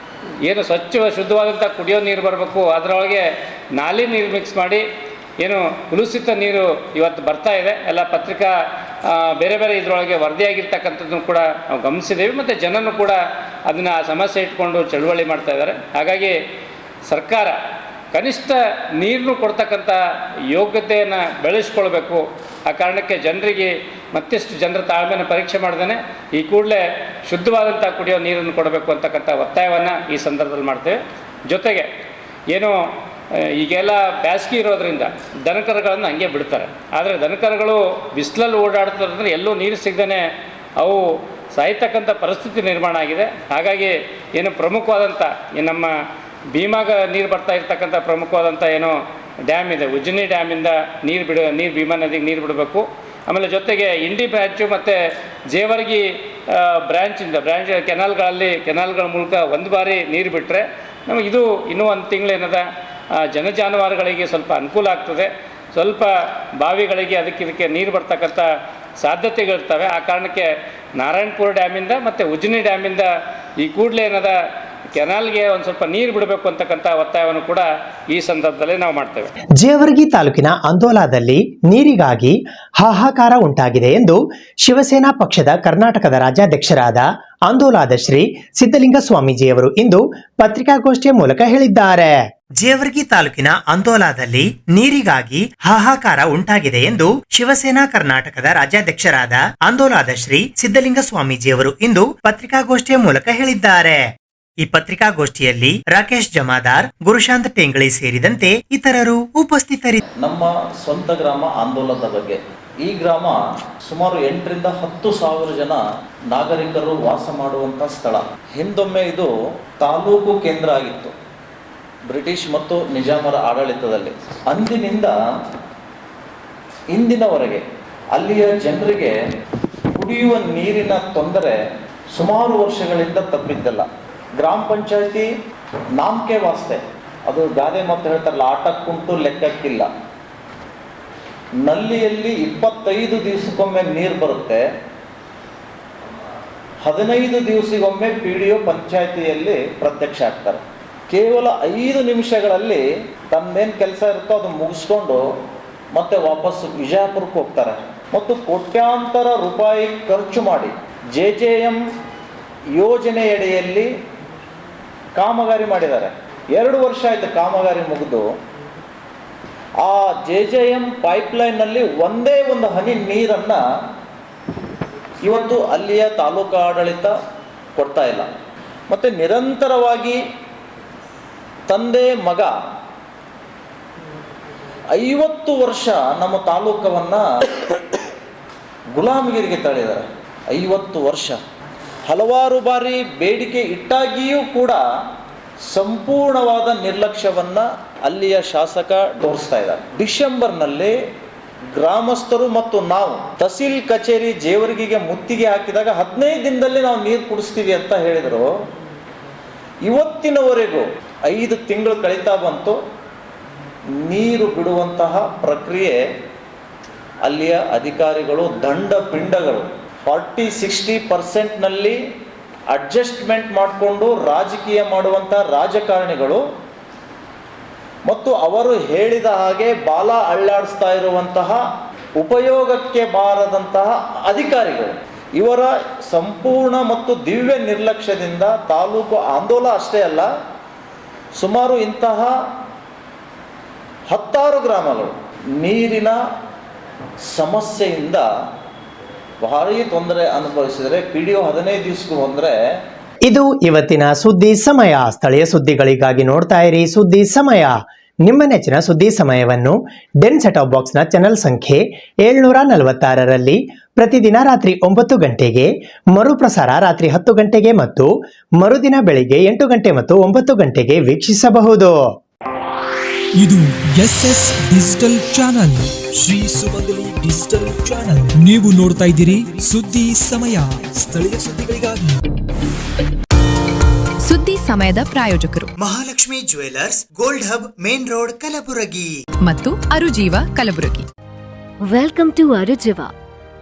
ಏನು ಶುದ್ಧವಾದಂಥ ಕುಡಿಯೋ ನೀರು ಬರಬೇಕು, ಅದರೊಳಗೆ ನಾಲಿ ನೀರು ಮಿಕ್ಸ್ ಮಾಡಿ ಏನು ಕುಲುಷಿತ ನೀರು ಇವತ್ತು ಬರ್ತಾ ಇದೆ. ಎಲ್ಲ ಪತ್ರಿಕಾ ಬೇರೆ ಬೇರೆ ಇದರೊಳಗೆ ವರದಿಯಾಗಿರ್ತಕ್ಕಂಥದ್ದನ್ನು ಕೂಡ ನಾವು ಗಮನಿಸಿದ್ದೇವೆ. ಮತ್ತು ಜನನೂ ಕೂಡ ಅದನ್ನು ಸಮಸ್ಯೆ ಇಟ್ಕೊಂಡು ಚಳುವಳಿ ಮಾಡ್ತಾಯಿದ್ದಾರೆ. ಹಾಗಾಗಿ ಸರ್ಕಾರ ಕನಿಷ್ಠ ನೀರನ್ನು ಕೊಡ್ತಕ್ಕಂಥ ಯೋಗ್ಯತೆಯನ್ನು ಬೆಳೆಸ್ಕೊಳ್ಬೇಕು. ಆ ಕಾರಣಕ್ಕೆ ಜನರಿಗೆ ಮತ್ತಿಷ್ಟು ಜನರ ತಾಳ್ಮೆಯನ್ನು ಪರೀಕ್ಷೆ ಮಾಡ್ದೇ ಈ ಕೂಡಲೇ ಶುದ್ಧವಾದಂಥ ಕುಡಿಯೋ ನೀರನ್ನು ಕೊಡಬೇಕು ಅಂತಕ್ಕಂಥ ಒತ್ತಾಯವನ್ನು ಈ ಸಂದರ್ಭದಲ್ಲಿ ಮಾಡ್ತೇವೆ. ಜೊತೆಗೆ ಏನು ಈಗೆಲ್ಲ ಬೇಸಿಗೆ ಇರೋದರಿಂದ ದನಕರುಗಳನ್ನು ಹಂಗೆ ಬಿಡ್ತಾರೆ. ಆದರೆ ದನಕರುಗಳು ಬಿಸಿಲಲ್ಲಿ ಓಡಾಡ್ತಾರೆ, ಎಲ್ಲೂ ನೀರು ಸಿಗದೇ ಅವು ಸಾಯ್ತಕ್ಕಂಥ ಪರಿಸ್ಥಿತಿ ನಿರ್ಮಾಣ ಆಗಿದೆ. ಹಾಗಾಗಿ ಏನು ಪ್ರಮುಖವಾದಂಥ ನಮ್ಮ ಭೀಮಾಗ ನೀರು ಬರ್ತಾ ಇರ್ತಕ್ಕಂಥ ಪ್ರಮುಖವಾದಂಥ ಏನೋ ಡ್ಯಾಮ್ ಇದೆ, ಉಜ್ಜನಿ ಡ್ಯಾಮಿಂದ ನೀರು ಭೀಮಾ ನದಿಗೆ ನೀರು ಬಿಡಬೇಕು. ಆಮೇಲೆ ಜೊತೆಗೆ ಇಂಡಿ ಬ್ರ್ಯಾಂಚು ಮತ್ತು ಜೇವರ್ಗಿ ಕೆನಾಲ್ಗಳ ಮೂಲಕ ಒಂದು ಬಾರಿ ನೀರು ಬಿಟ್ಟರೆ ನಮಗೆ ಇದು ಇನ್ನೂ ಒಂದು ತಿಂಗಳೇನದ ಜಾನುವಾರುಗಳಿಗೆ ಸ್ವಲ್ಪ ಅನುಕೂಲ ಆಗ್ತದೆ. ಸ್ವಲ್ಪ ಬಾವಿಗಳಿಗೆ ಇದಕ್ಕೆ ನೀರು ಬರ್ತಕ್ಕಂಥ ಸಾಧ್ಯತೆಗಳಿರ್ತವೆ. ಆ ಕಾರಣಕ್ಕೆ ನಾರಾಯಣಪುರ ಡ್ಯಾಮಿಂದ ಮತ್ತು ಉಜ್ಜನಿ ಡ್ಯಾಮಿಂದ ಈ ಕೂಡಲೇ ಏನದ ಕೆನಾಲ್ಗೆ ಒಂದು ಸ್ವಲ್ಪ ನೀರು ಬಿಡಬೇಕು ಅಂತಕ್ಕಂಥ ಒತ್ತಾಯವನ್ನು ಕೂಡ ಈ ಸಂದರ್ಭದಲ್ಲಿ ನಾವು ಮಾಡ್ತೇವೆ. ಜೇವರ್ಗಿ ತಾಲೂಕಿನ ಅಂದೋಲಾದಲ್ಲಿ ನೀರಿಗಾಗಿ ಹಾಹಾಕಾರ ಉಂಟಾಗಿದೆ ಎಂದು ಶಿವಸೇನಾ ಪಕ್ಷದ ಕರ್ನಾಟಕದ ರಾಜ್ಯಾಧ್ಯಕ್ಷರಾದ ಅಂದೋಲಾದ ಶ್ರೀ ಸಿದ್ದಲಿಂಗ ಸ್ವಾಮೀಜಿಯವರು ಇಂದು ಪತ್ರಿಕಾಗೋಷ್ಠಿಯ ಮೂಲಕ ಹೇಳಿದ್ದಾರೆ. ಜೇವರ್ಗಿ ತಾಲೂಕಿನ ಅಂದೋಲಾದಲ್ಲಿ ನೀರಿಗಾಗಿ ಹಾಹಾಕಾರ ಉಂಟಾಗಿದೆ ಎಂದು ಶಿವಸೇನಾ ಕರ್ನಾಟಕದ ರಾಜ್ಯಾಧ್ಯಕ್ಷರಾದ ಅಂದೋಲಾದ ಶ್ರೀ ಸಿದ್ದಲಿಂಗ ಸ್ವಾಮೀಜಿಯವರು ಇಂದು ಪತ್ರಿಕಾಗೋಷ್ಠಿಯ ಮೂಲಕ ಹೇಳಿದ್ದಾರೆ. ಈ ಪತ್ರಿಕಾಗೋಷ್ಠಿಯಲ್ಲಿ ರಾಕೇಶ್ ಜಮಾದಾರ್, ಗುರುಶಾಂತ್ ಟೆಂಗಳಿ ಸೇರಿದಂತೆ ಇತರರು ಉಪಸ್ಥಿತರಿದ್ದರು. ನಮ್ಮ ಸ್ವಂತ ಗ್ರಾಮ ಆಂದೋಲನದ ಬಗ್ಗೆ. ಈ ಗ್ರಾಮ ಸುಮಾರು 8,000 to 10,000 ಜನ ನಾಗರಿಕರು ವಾಸ ಮಾಡುವಂತ ಸ್ಥಳ. ಹಿಂದೊಮ್ಮೆ ಇದು ತಾಲೂಕು ಕೇಂದ್ರ ಆಗಿತ್ತು ಬ್ರಿಟಿಷ್ ಮತ್ತು ನಿಜಾಮರ ಆಡಳಿತದಲ್ಲಿ. ಅಂದಿನಿಂದ ಇಂದಿನವರೆಗೆ ಅಲ್ಲಿಯ ಜನರಿಗೆ ಕುಡಿಯುವ ನೀರಿನ ತೊಂದರೆ ಸುಮಾರು ವರ್ಷಗಳಿಂದ ತಪ್ಪಿದ್ದಲ್ಲ. ಗ್ರಾಮ ಪಂಚಾಯತಿ ನಾಮಕೆ ವಾಸ್ತೆ, ಅದು ಗಾದೆ ಮಾತು ಹೇಳ್ತಾರಲ್ಲ, ಆಟಕ್ಕುಂಟು ಲೆಕ್ಕಕ್ಕಿಲ್ಲ. ನಲ್ಲಿಯಲ್ಲಿ 25 ದಿವಸಕ್ಕೊಮ್ಮೆ ನೀರು ಬರುತ್ತೆ, 15 ದಿವಸಗೊಮ್ಮೆ PDO ಪಂಚಾಯತಿಯಲ್ಲಿ ಪ್ರತ್ಯಕ್ಷ ಆಗ್ತಾರೆ. ಕೇವಲ 5 ನಿಮಿಷಗಳಲ್ಲಿ ತಮ್ಮೇನು ಕೆಲಸ ಇರುತ್ತೋ ಅದು ಮುಗಿಸ್ಕೊಂಡು ಮತ್ತೆ ವಾಪಸ್ ವಿಜಯಪುರಕ್ಕೆ ಹೋಗ್ತಾರೆ. ಮತ್ತು ಕೋಟ್ಯಾಂತರ ರೂಪಾಯಿ ಖರ್ಚು ಮಾಡಿ JJM ಯೋಜನೆಯಡಿಯಲ್ಲಿ ಕಾಮಗಾರಿ ಮಾಡಿದ್ದಾರೆ. 2 ವರ್ಷ ಆಯಿತು ಕಾಮಗಾರಿ ಮುಗಿದು. ಆ JJM ಪೈಪ್ಲೈನ್ನಲ್ಲಿ ಒಂದೇ ಒಂದು ಹನಿ ನೀರನ್ನು ಇವತ್ತು ಅಲ್ಲಿಯ ತಾಲೂಕು ಆಡಳಿತ ಕೊಡ್ತಾ ಇಲ್ಲ. ಮತ್ತು ನಿರಂತರವಾಗಿ ತಂದೆ ಮಗ 50 ವರ್ಷ ನಮ್ಮ ತಾಲೂಕವನ್ನು ಗುಲಾಮಗಿರಿಗೆ ತಳ್ಳಿದ್ದಾರೆ. 50 ವರ್ಷ. ಹಲವಾರು ಬಾರಿ ಬೇಡಿಕೆ ಇಟ್ಟಾಗಿಯೂ ಕೂಡ ಸಂಪೂರ್ಣವಾದ ನಿರ್ಲಕ್ಷ್ಯವನ್ನು ಅಲ್ಲಿಯ ಶಾಸಕ ತೋರಿಸ್ತಾ ಇದ್ದಾರೆ. ಡಿಸೆಂಬರ್ನಲ್ಲಿ ಗ್ರಾಮಸ್ಥರು ಮತ್ತು ನಾವು ತಹಸೀಲ್ ಕಚೇರಿ ಜೇವರ್ಗಿಗೆ ಮುತ್ತಿಗೆ ಹಾಕಿದಾಗ 15 ದಿನದಲ್ಲಿ ನಾವು ನೀರು ಕುಡಿಸ್ತೀವಿ ಅಂತ ಹೇಳಿದರು. ಇವತ್ತಿನವರೆಗೂ 5 ತಿಂಗಳು ಕಳೀತಾ ಬಂತು. ನೀರು ಬಿಡುವಂತಹ ಪ್ರಕ್ರಿಯೆ ಅಲ್ಲಿಯ ಅಧಿಕಾರಿಗಳು ದಂಡ ಪಿಂಡಗಳು 40-60% ಅಡ್ಜಸ್ಟ್ಮೆಂಟ್ ಮಾಡಿಕೊಂಡು ರಾಜಕೀಯ ಮಾಡುವಂಥ ರಾಜಕಾರಣಿಗಳು ಮತ್ತು ಅವರು ಹೇಳಿದ ಹಾಗೆ ಬಾಲ ಅಳ್ಳಾಡಿಸ್ತಾ ಇರುವಂತಹ ಉಪಯೋಗಕ್ಕೆ ಬಾರದಂತಹ ಅಧಿಕಾರಿಗಳು, ಇವರ ಸಂಪೂರ್ಣ ಮತ್ತು ದಿವ್ಯ ನಿರ್ಲಕ್ಷ್ಯದಿಂದ ತಾಲೂಕು ಆಂದೋಲನ ಅಷ್ಟೇ ಅಲ್ಲ, ಸುಮಾರು ಇಂತಹ 10 ಗ್ರಾಮಗಳು ನೀರಿನ ಸಮಸ್ಯೆಯಿಂದ ಭಾರೀ ತೊಂದರೆ ಅನುಭವಿಸಿದರೆ PDO 15 ದಿವಸಕ್ಕೂ ಬಂದರೆ. ಇದು ಇವತ್ತಿನ ಸುದ್ದಿ ಸಮಯ. ಸ್ಥಳೀಯ ಸುದ್ದಿಗಳಿಗಾಗಿ ನೋಡ್ತಾ ಇರಿ ಸುದ್ದಿ ಸಮಯ. ನಿಮ್ಮ ನೆಚ್ಚಿನ ಸುದ್ದಿ ಸಮಯವನ್ನು ಡೆನ್ ಸೆಟ್ ಆಫ್ ಬಾಕ್ಸ್ನ ಚಾನೆಲ್ ಸಂಖ್ಯೆ 746ರಲ್ಲಿ ಪ್ರತಿದಿನ ರಾತ್ರಿ 9 ಗಂಟೆಗೆ, ಮರುಪ್ರಸಾರ ರಾತ್ರಿ 10 ಗಂಟೆಗೆ ಮತ್ತು ಮರುದಿನ ಬೆಳಿಗ್ಗೆ 8 ಗಂಟೆ ಮತ್ತು 9 ಗಂಟೆಗೆ ವೀಕ್ಷಿಸಬಹುದು. ಇದು SS ಡಿಜಿಟಲ್ ಚಾನಲ್, ಶ್ರೀ ಸುಮಂಗಲಿ ಡಿಜಿಟಲ್ ಚಾನಲ್. ನೀವು ನೋಡ್ತಾ ಇದ್ದೀರಿ ಸುದ್ದಿ ಸಮಯ, ಸ್ಥಳೀಯ ಸುದ್ದಿಗಳಿಗಾಗಿ. ಸುದ್ದಿ ಸಮಯದ ಪ್ರಾಯೋಜಕರು Mahalakshmi jewellers, gold hub, main road, Kalaburagi ಮತ್ತು ಅರುಜೀವ Kalaburagi. Welcome to Arujiva.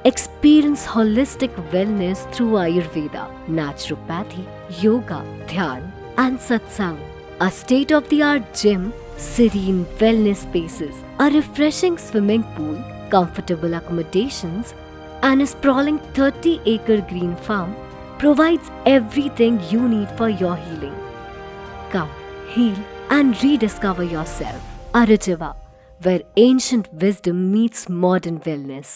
Experience holistic wellness through Ayurveda, naturopathy, yoga, dhyan, and satsang. A state-of-the-art gym, serene wellness spaces, a refreshing swimming pool, comfortable accommodations, and a sprawling 30-acre green farm provides everything you need for your healing. Come, heal, and rediscover yourself. Arujiva, where ancient wisdom meets modern wellness.